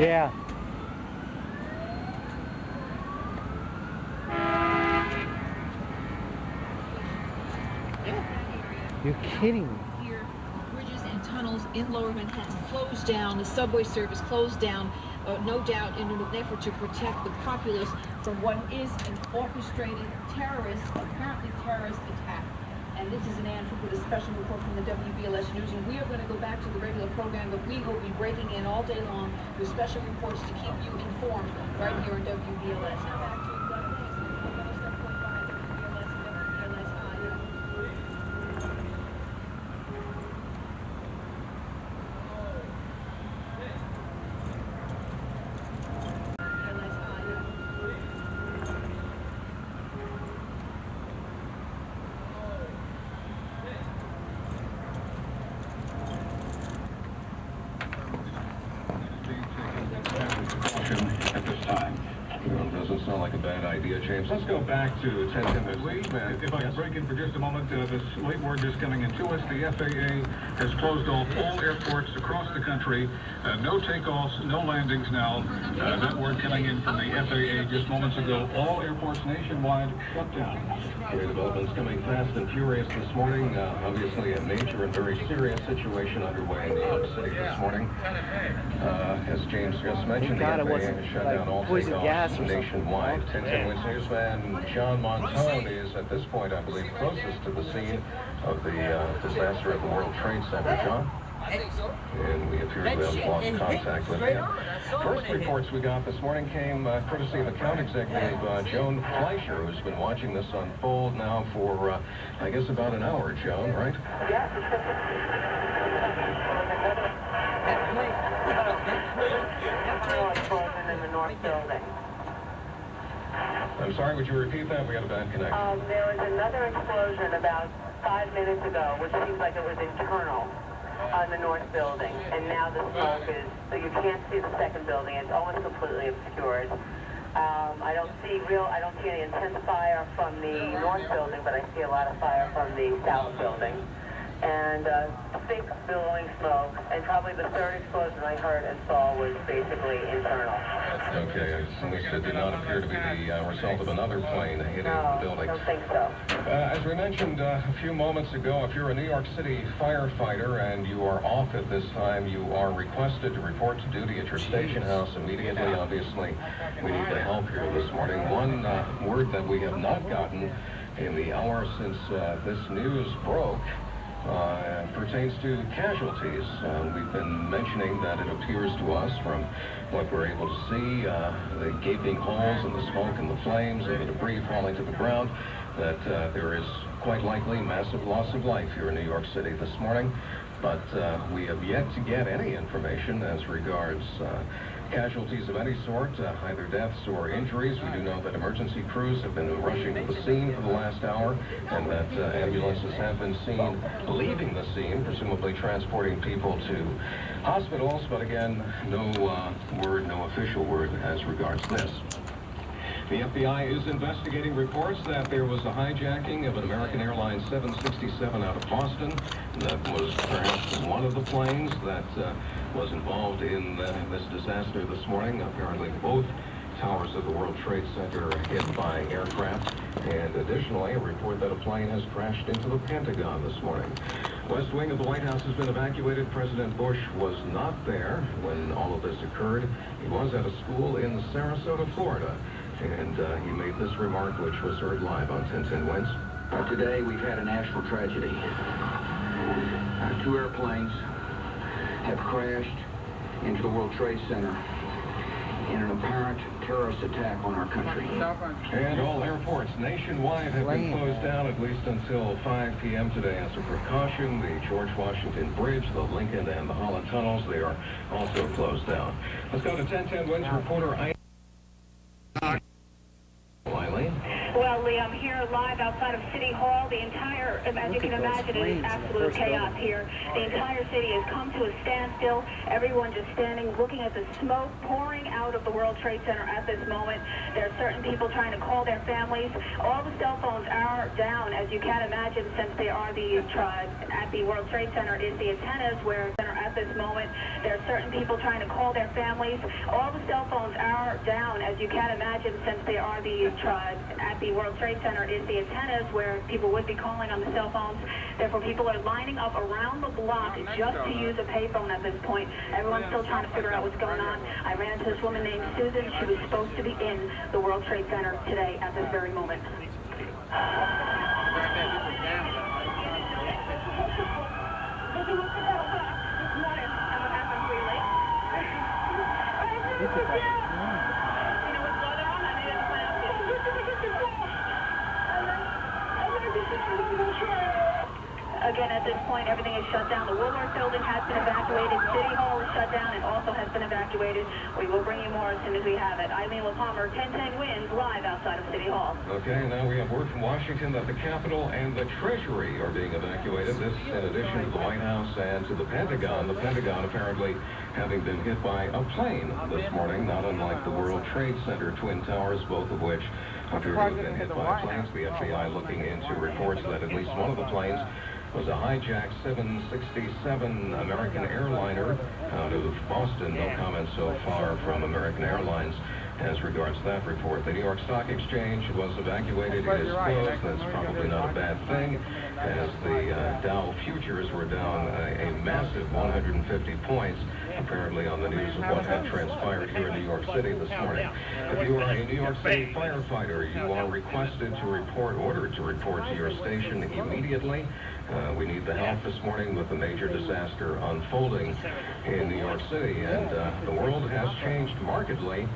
Yeah. You're kidding me. Here, bridges and tunnels in Lower Manhattan closed down. The subway service closed down, no doubt in an effort to protect the populace from what is an orchestrated terrorist, apparently terrorist attack. And this is an Andrew with a special report from the WBLS News. And we are going to go back to the regular program, but we will be breaking in all day long with special reports to keep you informed right here on WBLS. Now back to at this time. Well, doesn't sound like a bad idea, James. Let's go back to 1010. Lee, if I could break in for just a moment, this late word just coming in to us. The FAA has closed off all airports across the country. No takeoffs, no landings now. That word coming in from the FAA just moments ago. All airports nationwide shut down. Great developments coming fast and furious this morning. Obviously a major and very serious situation underway in New York City this morning. As James just mentioned, the FAA has shut down all takeoffs nationwide. 1010 Wins newsman John Montone is at this point, I believe, closest to the scene of the disaster at the World Trade Center. John? And we appear to have lost contact with him. First reports we got this morning came courtesy of account executive Joan Fleischer, who's been watching this unfold now for, I guess, about an hour, Joan, right? In the North Building. I'm sorry, would you repeat that? We had a bad connection. There was another explosion about 5 minutes ago, which seems like it was internal on the North Building. And now the smoke is, so you can't see the second building. It's almost completely obscured. I don't see any intense fire from the North Building, but I see a lot of fire from the South Building. And thick billowing smoke, and probably the third explosion I heard and saw was basically internal. Okay, at least it did not appear to be the result of another plane hitting the building. I don't think so. As we mentioned a few moments ago, if you're a New York City firefighter and you are off at this time, you are requested to report to duty at your station house immediately. Obviously, we need the help here this morning. One word that we have not gotten in the hour since this news broke pertains to casualties. We've been mentioning that it appears to us from what we're able to see, the gaping holes and the smoke and the flames and the debris falling to the ground, that there is quite likely massive loss of life here in New York City this morning. But we have yet to get any information as regards casualties of any sort, either deaths or injuries. We do know that emergency crews have been rushing to the scene for the last hour, and that ambulances have been seen leaving the scene, presumably transporting people to hospitals. But again, no official word as regards this. The FBI is investigating reports that there was a hijacking of an American Airlines 767 out of Boston. That was perhaps one of the planes that was involved in this disaster this morning. Apparently both towers of the World Trade Center hit by aircraft. And additionally, a report that a plane has crashed into the Pentagon this morning. West Wing of the White House has been evacuated. President Bush was not there when all of this occurred. He was at a school in Sarasota, Florida. And he made this remark, which was heard live on 1010 Wins. Today we've had a national tragedy. Two airplanes have crashed into the World Trade Center in an apparent terrorist attack on our country. And all airports nationwide have been closed down at least until 5 p.m. today as a precaution. The George Washington Bridge, the Lincoln, and the Holland Tunnels, they are also closed down. Let's go to 1010 Wins reporter Eileen. Well, Lee, I'm here live outside of City Hall. The entire, as you can imagine, it is absolute chaos here. The entire city has come to a standstill. Everyone just standing, looking at the smoke pouring out of the World Trade Center at this moment. There are certain people trying to call their families. All the cell phones are down, as you can imagine, since they are at the World Trade Center is the antennas where at at this moment. There are certain people trying to call their families. All the cell phones are down, as you can imagine, since they are at the World Trade Center is the antennas where people would be calling on the cell phones. Therefore, people are lining up around the block just to use a payphone at this point. Everyone's still trying to figure out what's going on. I ran into this woman named Susan. She was supposed to be in the World Trade Center today at this very moment. Again, at this point, everything is shut down. The Woolworth building has been evacuated. City Hall is shut down and also has been evacuated. We will bring you more as soon as we have it. Eileen LaPalmer, 1010 Wins, live outside of City Hall. Okay, now we have word from Washington that the Capitol and the Treasury are being evacuated. This in addition to the White House and to the Pentagon. The Pentagon apparently having been hit by a plane this morning, not unlike the World Trade Center Twin Towers, both of which appear to have been hit by planes. The FBI looking into reports that at least one of the planes was a hijacked 767 American airliner out of Boston. No comment so far from American Airlines as regards that report. The New York Stock Exchange was evacuated. It is closed. That's probably not a bad thing, as the Dow futures were down a massive 150 points, apparently on the news of what had transpired here in New York City this morning. If you are a New York City firefighter, you are requested to report, ordered to report to your station immediately. We need the help this morning with the major disaster unfolding in New York City, and the world has changed markedly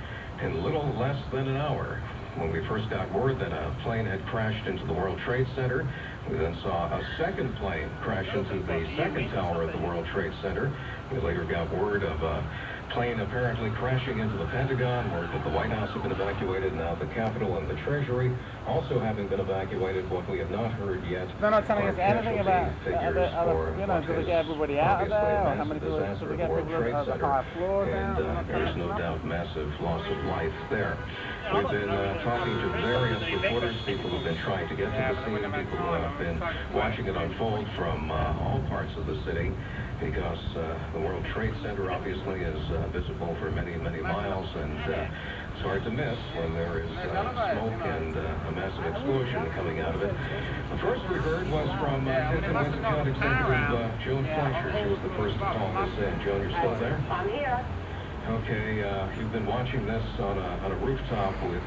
in little less than an hour. When we first got word that a plane had crashed into the World Trade Center, we then saw a second plane crash into the second tower of the World Trade Center. We later got word of a plane apparently crashing into the Pentagon, word that the White House had been evacuated, now the Capitol and the Treasury also having been evacuated. What we have not heard yet They're not telling us anything about figures for do they get everybody out of there, or how many people disaster do at they the get World people Trade on the Center, high floor and down? there's no doubt massive loss of life there. We've been talking to various reporters, people who've been trying to get to the scene, people who have been watching it unfold from all parts of the city, because the World Trade Center obviously is visible for many, many miles, and it's hard to miss when there is smoke and a massive explosion coming out of it. The first we heard was from Clifton Cloud Executive Joan Fleischer. She was the first to call this in. Joan, you're still there? I'm here. Okay, you've been watching this on a rooftop with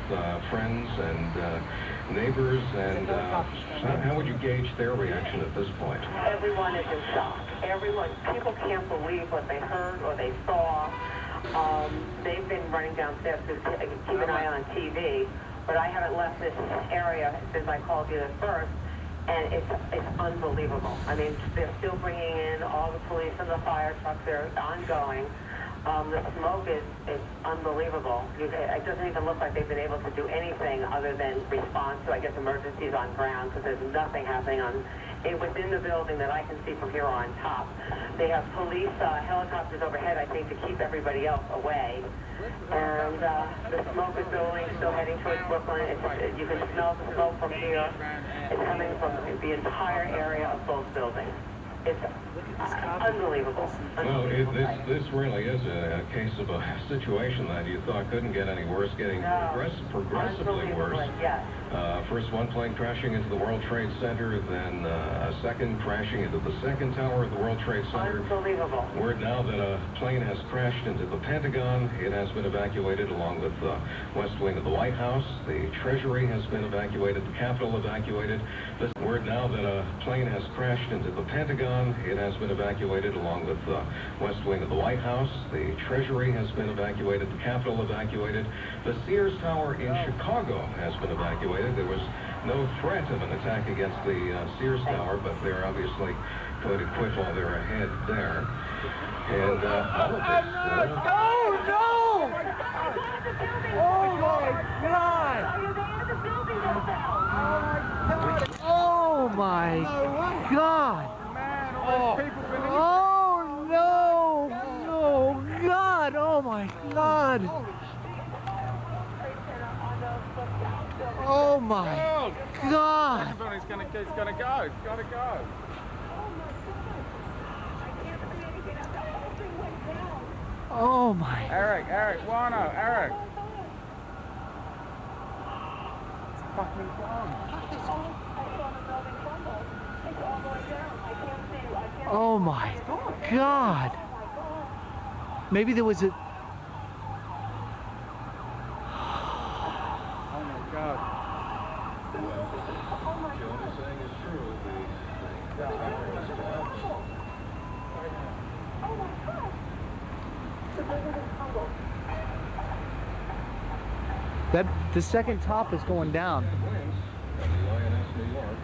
friends and neighbors, and how would you gauge their reaction at this point? Everyone is in shock. People can't believe what they heard or they saw. They've been running downstairs to keep an eye on TV, but I haven't left this area since I called you at first, and it's unbelievable. I mean, they're still bringing in all the police and the fire trucks. They're ongoing. The smoke is unbelievable. It doesn't even look like they've been able to do anything other than respond to, I guess, emergencies on ground, because there's nothing happening within the building that I can see from here on top. They have police helicopters overhead, I think, to keep everybody else away. And the smoke is building, still heading towards Brooklyn. You can smell the smoke from here. It's coming from the entire area of both buildings. It's unbelievable. Well, this really is a case of a situation that you thought couldn't get any worse, getting progressively worse. Yes. First one plane crashing into the World Trade Center, then a second crashing into the second tower of the World Trade Center. Unbelievable. Word now that a plane has crashed into the Pentagon. It has been evacuated along with the west wing of the White House. The Treasury has been evacuated. The Capitol evacuated. Word now that a plane has crashed into the Pentagon. It has been evacuated along with the west wing of the White House. The Treasury has been evacuated. The Capitol evacuated. The Sears Tower in Chicago has been evacuated. There was no threat of an attack against the Sears Tower, but they're obviously going to quit while they're ahead there. And all of this... Oh, no! Oh, my God! Oh, my God! Oh, no! No, God! Oh, my God! Oh, my God! It's gonna go. It's gotta go. Oh my. Eric, Warner, Eric. It's fucking gone. Oh my God. Maybe there was a... Oh my God. Joe is saying is true. The tower has collapsed. That the second top is going down. Winds at the INS New York.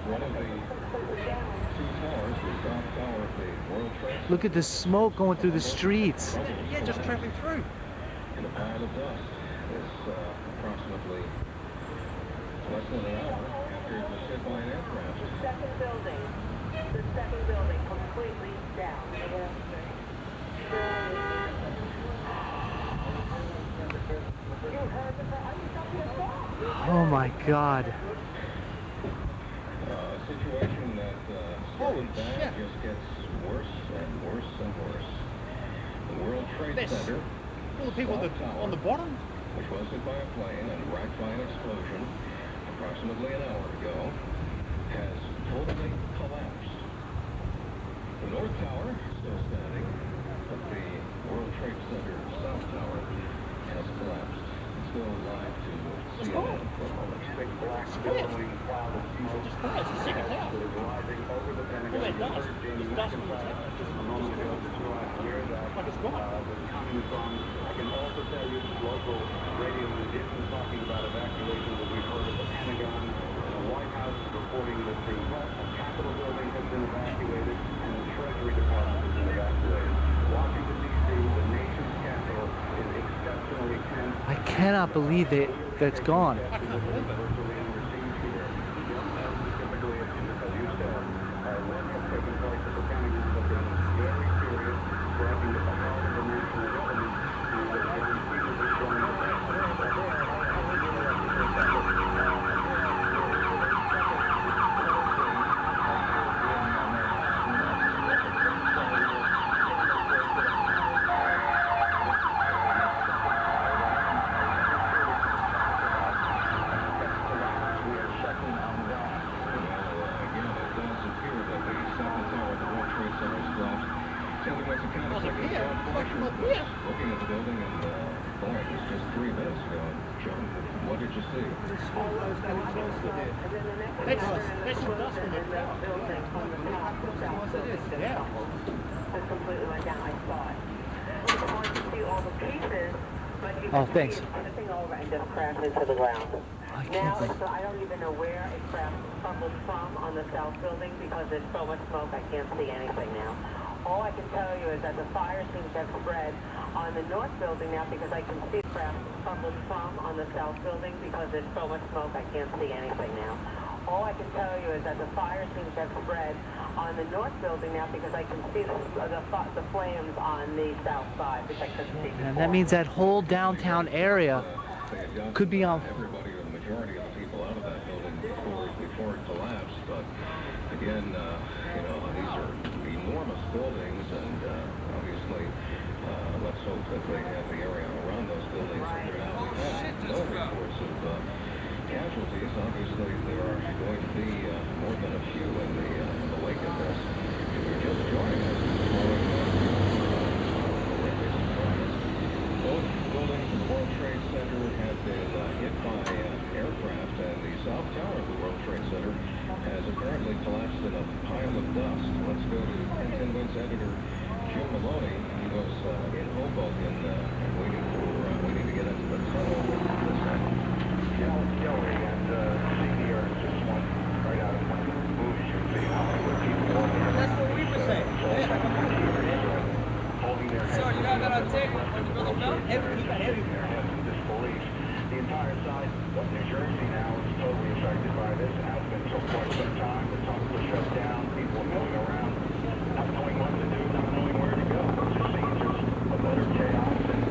One of the two towers, the South Tower of the World Trade Center. Look at the smoke going through the streets. Yeah, just traveling through. In a pile of dust. It's approximately less than an hour after it was hit by an aircraft. The second building completely down. Oh my God. A situation that Holy stepping back shit. just gets worse and worse and worse. The World Trade This. Center, All the people South Tower, on the bottom. which was hit by a plane and racked by an explosion approximately an hour ago, has totally collapsed. The North Tower still standing, but the World Trade Center South Tower has collapsed. Still live to CNN for a moment. Big black billowing cloud of smoke Just clear. It's a second tower. that is rising over the Pentagon. All that You dust. heard Jamie Just dust from the McIntyre tower. Just a moment ago just so I clear that like it's gone. was coming from. I can also tell you local radio is talking about evacuations that we've heard at the Pentagon. The White House is reporting that the Capitol building has been evacuated and the Treasury Department has been evacuated. Washington, D.C., the nation's capital, is exceptionally tense. I cannot believe that that's gone. I can't believe it. Looking at the building and boy, it was just 3 minutes ago. John, what did you see? That's some dust from it. Building on the top, the south building just Yeah. tumbled. Just completely went down. I saw it. I wanted to see all the pieces, but you Oh, can thanks. see it tipping over and just crashed into the ground. I can't Now, believe. so I don't even know where it crumbled from on the south building because there's so much smoke I can't see anything now. All I can tell you is that the fire seems to have spread on the north building now because I can see craft crumbled from on the south building because there's so much smoke I can't see anything now. All I can tell you is that the fire seems to have spread on the north building now because I can see the flames on the south side, which I couldn't see before. And that means that whole downtown area They had gotten could be on. everybody or the majority of the people out of that building before it collapsed. But again, these are enormous buildings, and obviously, let's hope that they have the area around those buildings cleared out. We have no reports of casualties. Obviously, there are going to be more than a few in the wake of this. If you're just joining us this morning, both buildings in the World Trade Center have been hit by aircraft, and the South Tower of the World Trade Center has apparently collapsed in a pile of dust. Let's go to 10 Wins editor Jim Maloney. He was in Hoboken waiting to get into the tunnel. Hillary and CDR just went right out of one of the movies you see Hollywood people walking around. That's what we were saying. Holding their heads. So you got that on tape when you go to belt? Everywhere. Disbelief. The entire side of New Jersey now is totally affected by this. It has been for quite some time. The tunnel was shut down. People going around, not knowing what to do, not knowing where to go. It just seems just a better chaos and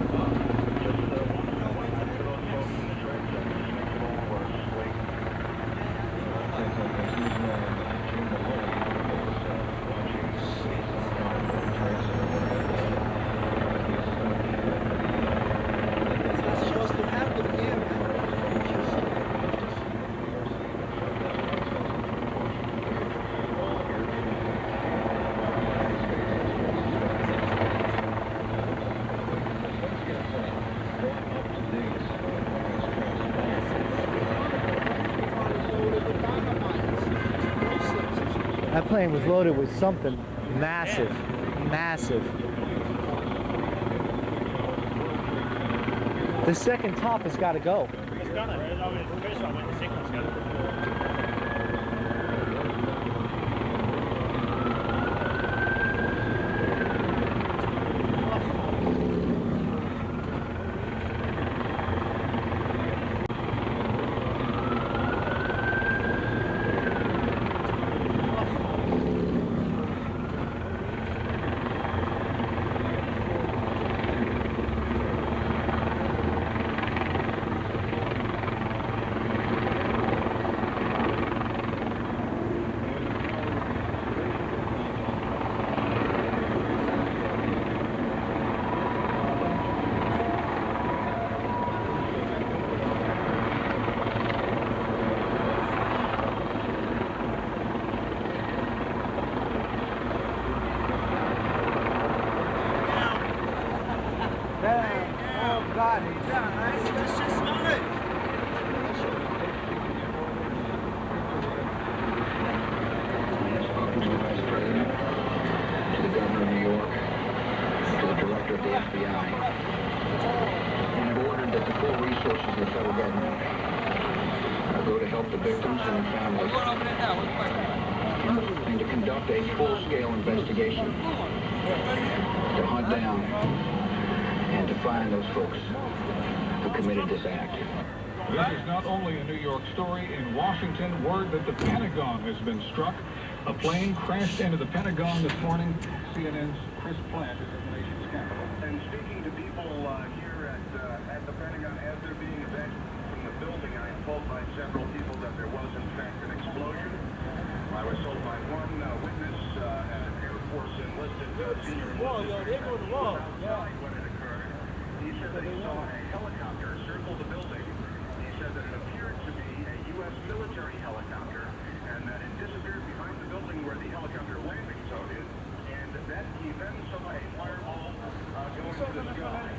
just one night for those folks in the trade center just makes it all worse. Waiting. Jim Maloney was watching the South Tower of the World Trade Center when it plane was loaded with something massive, massive. The second top has got to go. It's gonna. I mean, the first one went, the second one's gonna. Oh God, it's just started. Spoken to the Vice President, to the Governor of New York, to the Director of the FBI, and have ordered that the full resources of the federal government go to help the victims and their families, and to conduct a full-scale investigation to hunt down and to find those folks who committed this act. This is not only a New York story. In Washington, word that the Pentagon has been struck. A plane crashed into the Pentagon this morning. CNN's Chris Plant is in the nation's capital. And speaking to people here at the Pentagon as they're being evacuated from the building, I am told by several people that there was in fact an explosion. I was told by one witness, an Air Force enlisted senior outside when it occurred. He said that he saw a helicopter circle the building. He said that it appeared to be a U.S. military helicopter and that it disappeared behind the building where the helicopter landing zone is. And that he then saw a fireball go into the sky.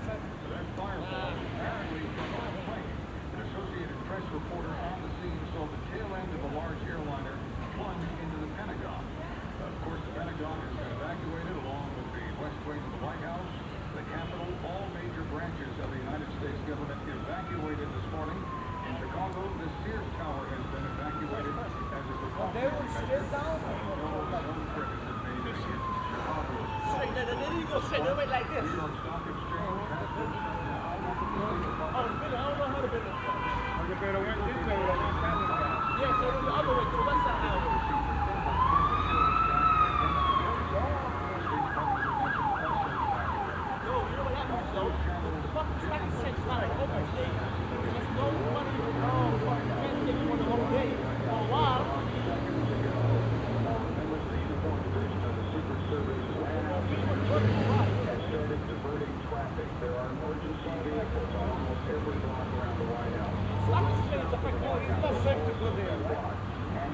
That fireball apparently from a plane. An Associated Press reporter on the scene saw the tail end of a large airliner plunge into the Pentagon. Of course, the Pentagon has been evacuated along with the West Wing of the White House, the Capitol, all major branches of the United States government evacuated this morning. In Chicago, the Sears Tower has been evacuated as a precautionary measure. Some credit has made it in Chicago. New York Stock Exchange has been shut down. There are emergency vehicles on almost every block around the White House. And as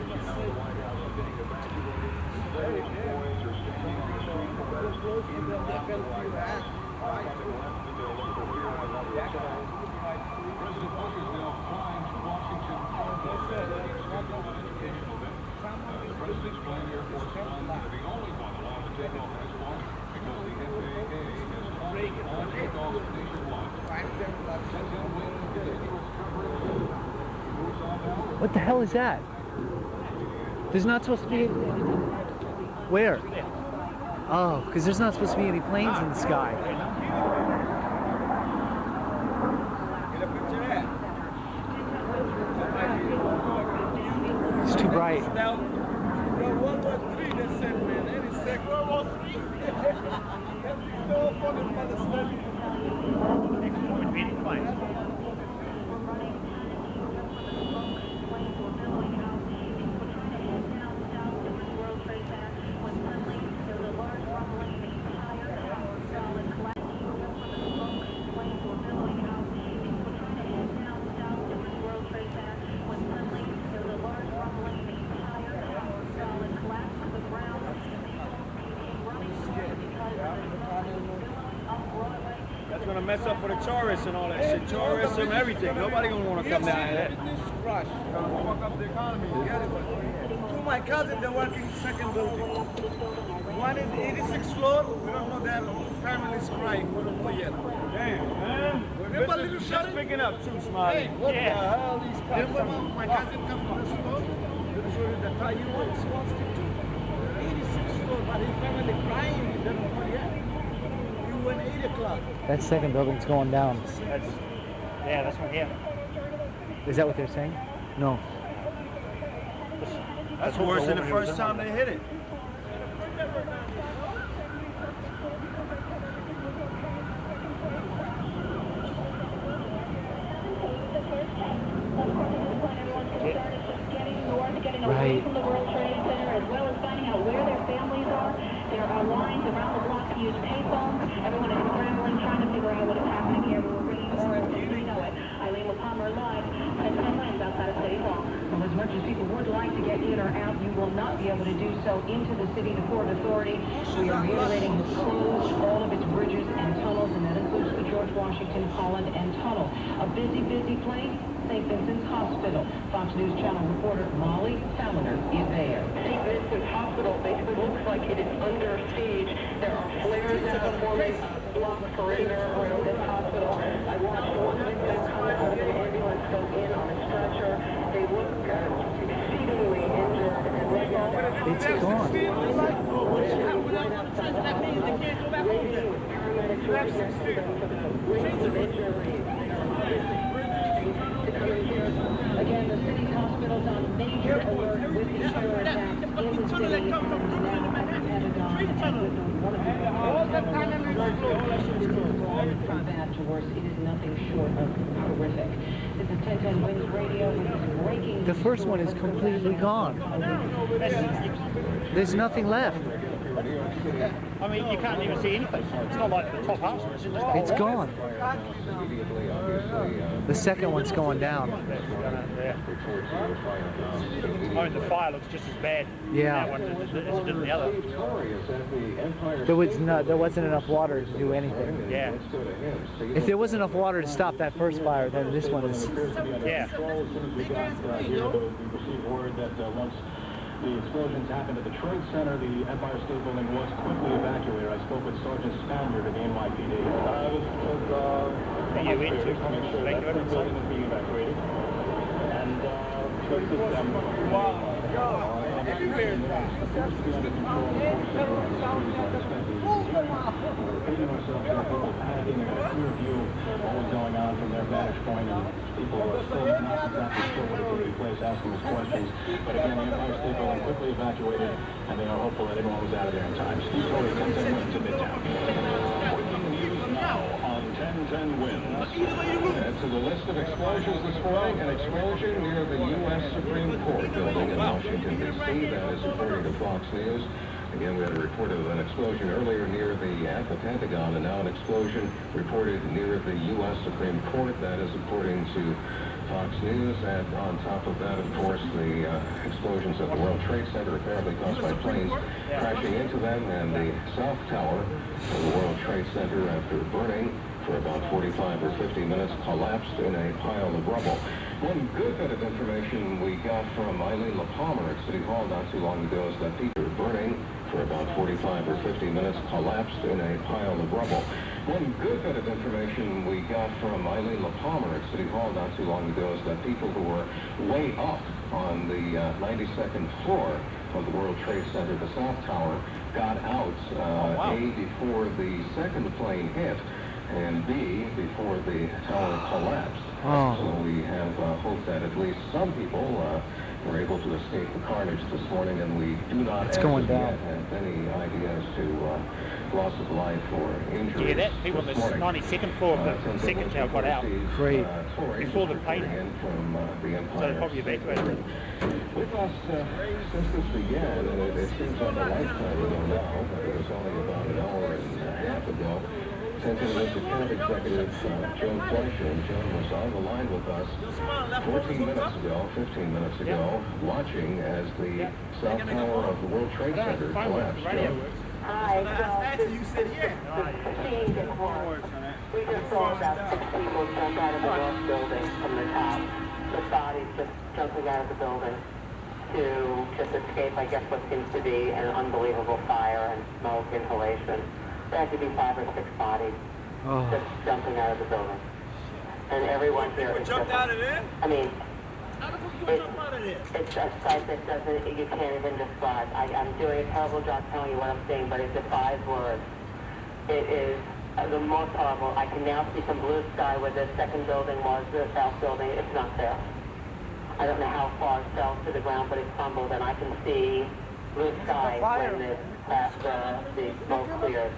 you know, the White House is getting evacuated. Federal employees are standing on the street corners in and around the White House. Having left the building for fear of another attack. President Bush is now flying to Washington for an educational event. The president's plane, Air Force One, is the only one allowed to take off this morning because the FAA has cautioned all takeoffs nationwide. Since then, with continuous coverage, moves on now. What the hell is that? There's not supposed to be... Where? Oh, because there's not supposed to be any planes in the sky. It's too bright. mess up for the tourists and all that shit. Tourism, everything. Nobody gonna want to come down here. Rush. Gonna fuck up the economy. Get it? Two of my cousins, they're working second building. One is 86th floor. We don't know their family's crying. We don't know yet. Damn, man. Remember little just picking up too, Smiley. Hey, what the hell these cops remember my cousin come to the store? Little show you the car. You know what he wants to do? 86th floor, but his family crying. They don't know yet. You went 8 o'clock. That second building's going down. That's from here. Is that what they're saying? No. That's worse than the first time they hit it. Right. From the World Trade Center, as well as finding out where their families are. There are lines around the block to use payphones. Everyone is scrambling, trying to figure out what is happening here. We're bringing more as we know it. Eileen LaPalmer live at 10 lanes outside of City Hall. Well, as much as people would like to get in or out, you will not be able to do so into the city. The Port Authority, we are reiterating, has closed all of its bridges and tunnels, and that includes the George Washington, Holland, and Tunnel. A busy, busy place, St. Vincent's Hospital. Fox News Channel reporter Molly Saliner is there. St. Vincent's Hospital basically looks like it is under siege. There are flares that are forming block perimeter around this hospital. I watched one victim come out of an ambulance go in on a stretcher. They look exceedingly injured, and right now they're It's gone. right outside the hospital, waiting with paramedics right next to them for the range of injuries. To come in here. Again, the city's hospitals on major alert with the terror attacks in the city from now at the Pentagon, and with one of the from bad to worse. It is nothing short of horrific. This is 1010 Wins Radio with breaking. The first one is completely gone. There's nothing left. I mean, you can't even see anything. It's not like the top half. It's gone. The second one's going down. I mean, the fire looks just as bad. Yeah. That one as it did the other. There wasn't enough water to do anything. Yeah. If there wasn't enough water to stop that first fire, then this one is. Yeah. We received word that once the explosions happened at the Trade Center, the Empire State Building was quickly evacuated. I spoke with Sergeant Spaniard of the NYPD. You went to make sure that the building is being evacuated. And repeating ourselves here, people panicking, they got a clear view of what was going on from their vantage point, and people are still not exactly sure what is taking place, asking us questions. But again, the Empire State Building quickly evacuated, and they are hopeful that everyone was out of there in time. Steve Torrey, 1010 Wins to Midtown. Breaking news now on 1010 Wins. Add to the list of explosions this morning, an explosion near the U.S. Supreme Court building in Washington, D.C. That is according to Fox News. Again, we had a report of an explosion earlier at the Pentagon, and now an explosion reported near the U.S. Supreme Court. That is according to Fox News. And on top of that, of course, the explosions at the World Trade Center apparently caused by planes crashing into them, and the South Tower of the World Trade Center, after burning for about 45 or 50 minutes, collapsed in a pile of rubble. One good bit of information we got from Eileen LaPalmer at City Hall not too long ago is that people burning for about 45 or 50 minutes collapsed in a pile of rubble. One good bit of information we got from Eileen LaPalmer at City Hall not too long ago is that people who were way up on the 92nd floor of the World Trade Center, the South Tower, got out, A, before the second plane hit, and B, before the tower collapsed. Oh. So we have hope that at least some people were able to escape the carnage this morning, and we do not It's going down. have any idea as to loss of life or injuries. Yeah, that people on the 92nd floor of the second tower got out. Great. Before the plane. From the So Empire. they probably evacuated. With us since this began, and it seems like a lifetime ago now, but it was only about an hour and a half ago, Attention with the County Executive Joan Fleischer, and Joan was on the line with us 15 minutes ago, watching as the South Tower of the World Trade Center collapsed. Joan? Hi, well, seeing this one. We just saw about 6 people jump out of the north building from the top. The bodies just jumping out of the building to just escape, I guess, what seems to be an unbelievable fire and smoke inhalation. There had to be 5 or 6 bodies just jumping out of the building. And everyone here is jumped out of there? I mean, it's a sight that you can't even describe. I'm doing a terrible job telling you what I'm seeing, but it defies words. It is the most horrible. I can now see some blue sky where the second building was, the south building. It's not there. I don't know how far it fell to the ground, but it crumbled, and I can see blue sky when the smoke clears.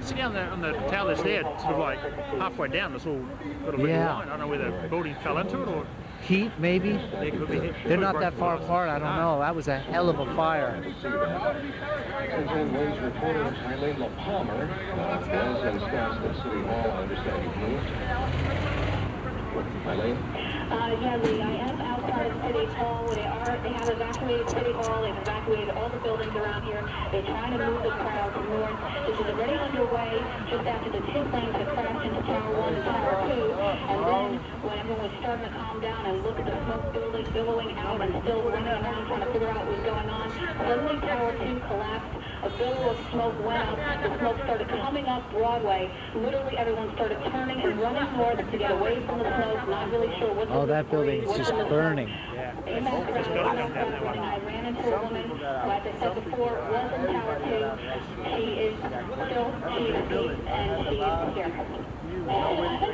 See on the towers there, sort of like halfway down, there's all got a little line. I don't know whether the building fell into it or... Heat, maybe? There could be heat. They're not that far apart, I don't know. That was a hell of a fire. Cleveland Waves reporter Eileen LaPalmer was and staffs at City Hall. I understand you've moved. Eileen? Yeah, Lee, I am outside of City Hall. They have evacuated City Hall. They've evacuated all the buildings around here. They're trying to move the crowd north. This is already underway just after the 2 planes had crashed into Tower 1 and Tower 2. And then when everyone was starting to calm down and look at the smoke billowing out and still running around trying to figure out what was going on, suddenly Tower 2 collapsed. A billow of smoke went up. The smoke started coming up Broadway. Literally everyone started turning and running north to get away from the smoke. Not really sure what. Oh, that building is just burning. In that crowd, I ran into a woman who, as I said before, was in Tower 2. She is still, she is deep, and she is here. I was in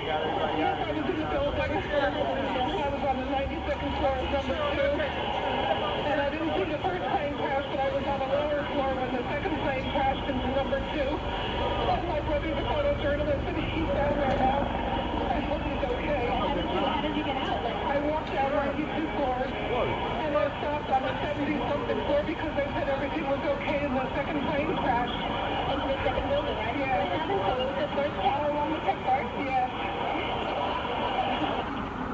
the building. I was on the 92nd floor of number 2. And I didn't see the first plane crash, but I was on the lower floor when the second plane crashed into number 2. My brother's a photojournalist, and he's down there now. I hope he's okay. How did you get out? I walked out 92 floors, and I stopped on the 70-something floor because they said everything was okay in the second plane crash. Into the second building, right? Yeah. So it was the first tower one that took part? Yeah.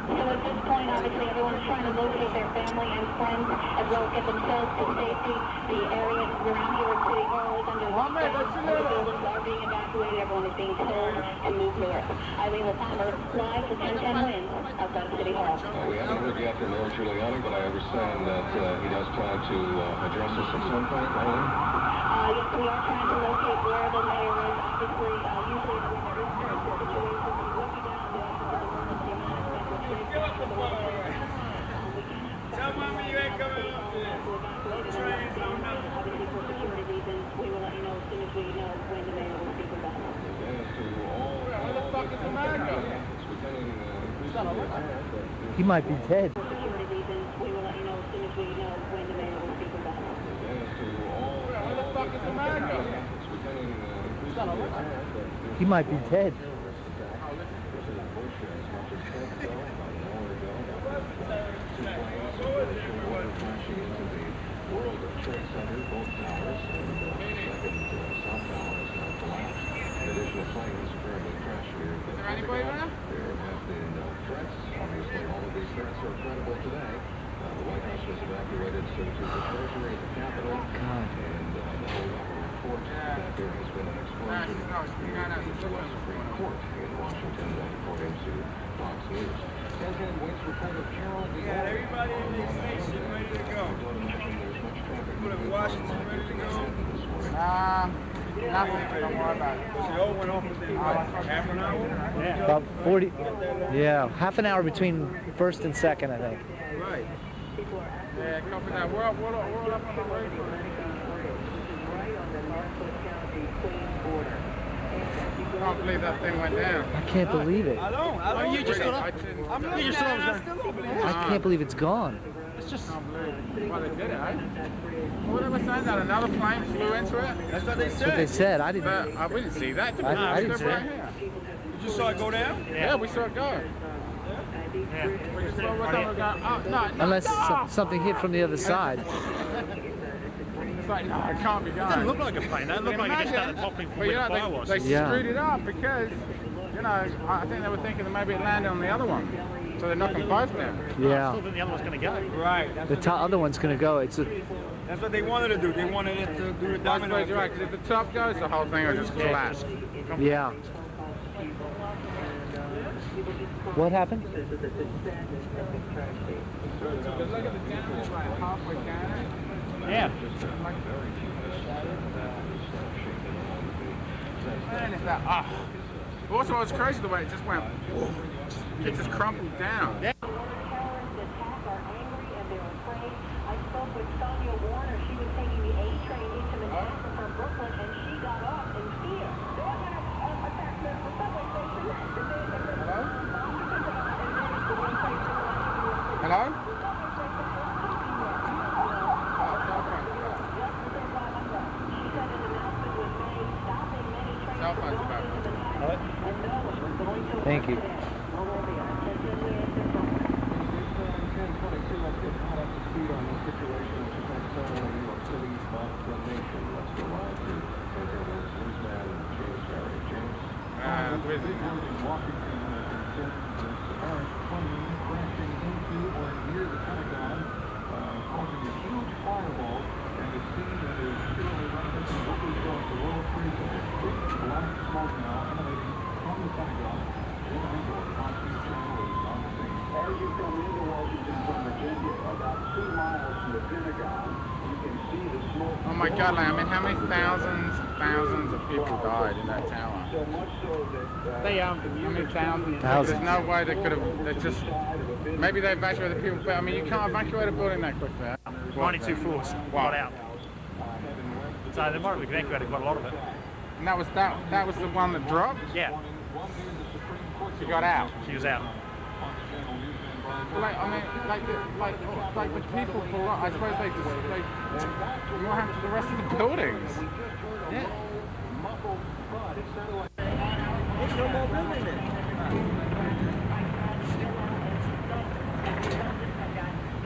So at this point, obviously, everyone's trying to locate their family and friends, as well as get themselves to safety. The area around here at City Hall is under lockdown. The buildings are being evacuated. Everyone is being told to move north. Eileen LaPalmer, live for 1010 Wins, outside of City Hall. We haven't heard yet from Mayor Giuliani, but I understand that he does plan to address us at some point. Yes, we are trying to locate where the mayor is. Obviously, usually when there is such a situation, we look down the Tell Mama you ain't coming up there. No trains, no nothing. Obviously, for security reasons, we will let you know as soon as we know when the mayor will speak with us. Where the fuck is America? He might be dead. For security reasons, we will let you know as soon as we know when the mayor will speak with us. Where the fuck is America? He might be dead. World Trade Center, both towers, and the second south tower has now collapsed. Additional planes currently crashed here. Is there anybody there? There have been threats. Obviously, all of these threats are credible today. The White House was evacuated so to the Treasury at the Capitol. And now we have a report that there has been an explosion here at the U.S. Supreme Court in Washington, according to Fox News. 1010 Waits reporter Carol. We got everybody in this station ready to go. People in Washington ready to go. Nothing. Don't worry about it. They all went off within half an hour? Yeah. About 40, yeah, half an hour between first and second, I think. Right. Yeah, copy that. We're up on the road. I can't believe that thing went down. I can't believe it. I don't. You just stood up. I'm looking at it, still over there. I can't believe it's gone. It's just unbelievable. Why they did it, eh? What were they saying? That another plane flew into it? That's what they That's what they said. said. I didn't. But we didn't see that. Did we? I didn't Stood see right it. here. You just saw it go down? Yeah, we saw it go. Yeah. We just saw it go. Oh, no, Unless no. something hit from the other side. It's like, no, it can't be going. It didn't look like a plane. That looked like it just started popping from Well, where the fire was. they Yeah. screwed it up because, you know, I think they were thinking that maybe it landed on the other one. So they're knocking both down. I Yeah. still think the other one's going to go. Right. The other one's going to go. It's a, That's what they wanted to do. They wanted it to do the I domino suppose you're right, effect. because if the top goes, the whole thing will just collapse. yeah. What happened? But look at the damage like halfway down. Yeah. Man, if that also, it was crazy the way it just went. It just crumpled down. Yeah. Terrorists attack are angry and they're afraid. I spoke with Sonia Warner. She was taking the A train into Manhattan from Brooklyn, and she got off in fear. They're going to attack the subway station. Hello? Cell phone's about. What? Thank you. Busy. Washington apparent plane crashing into or near the Pentagon, causing a huge fireball, and it seems that is surely reminiscent of what we saw at the World Trade Center. Black smoke now emanating from the Pentagon. Fox News Channel is on the scene. As you come into Washington from Virginia, about 2 miles from the Pentagon, you can see the smoke. Oh my God, like, I mean, how many thousands of people died in that tower? So much so that How many thousands? Thousands. There's no way they could have, they just, maybe they evacuated people, but I mean, you can't evacuate a building that quickly. 92 floors got out. So they might have evacuated quite a lot of it. And that was the one that dropped? Yeah. She got out. She was out. Like, I mean, like the people pull up. I suppose they what happened to the rest of the buildings? There's no more building there.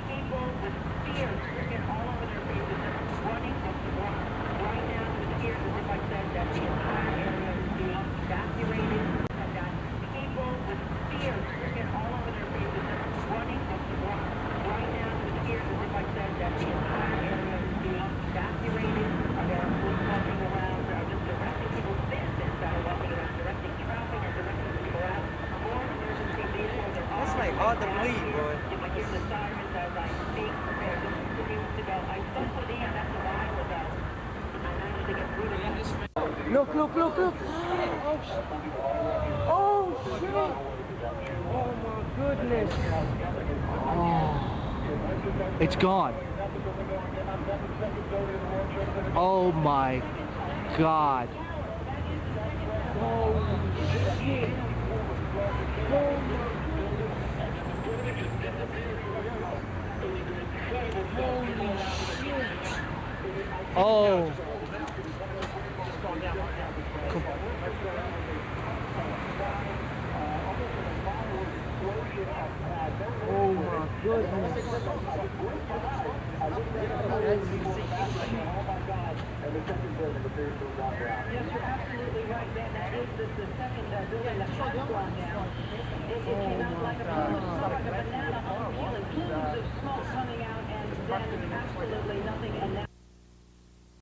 People with fear written all over their faces, running up the block. Right now, the fear, as if I said, that the entire area is being evacuated. I've got people with fear written all over their faces, running up the block. Right now, the fear, as if I said, that the entire area is being evacuated. There are police walking around, just directing people's citizens that are walking around, directing traffic or directing people out. More emergency vehicles are That's like hard to believe, boy. if I hear the sirens as I speak, just a few weeks ago, I spoke with Ian, that's a while ago. I managed to get through to him. Look. Oh, shit. Oh, my goodness. Oh, it's gone. Oh my God. Holy shit. Oh. Oh my goodness. Yes, you're absolutely right, Ben. That is the second building that has gone down. It came out like a banana on the wheel, and plumes of smoke coming out, and then absolutely nothing. And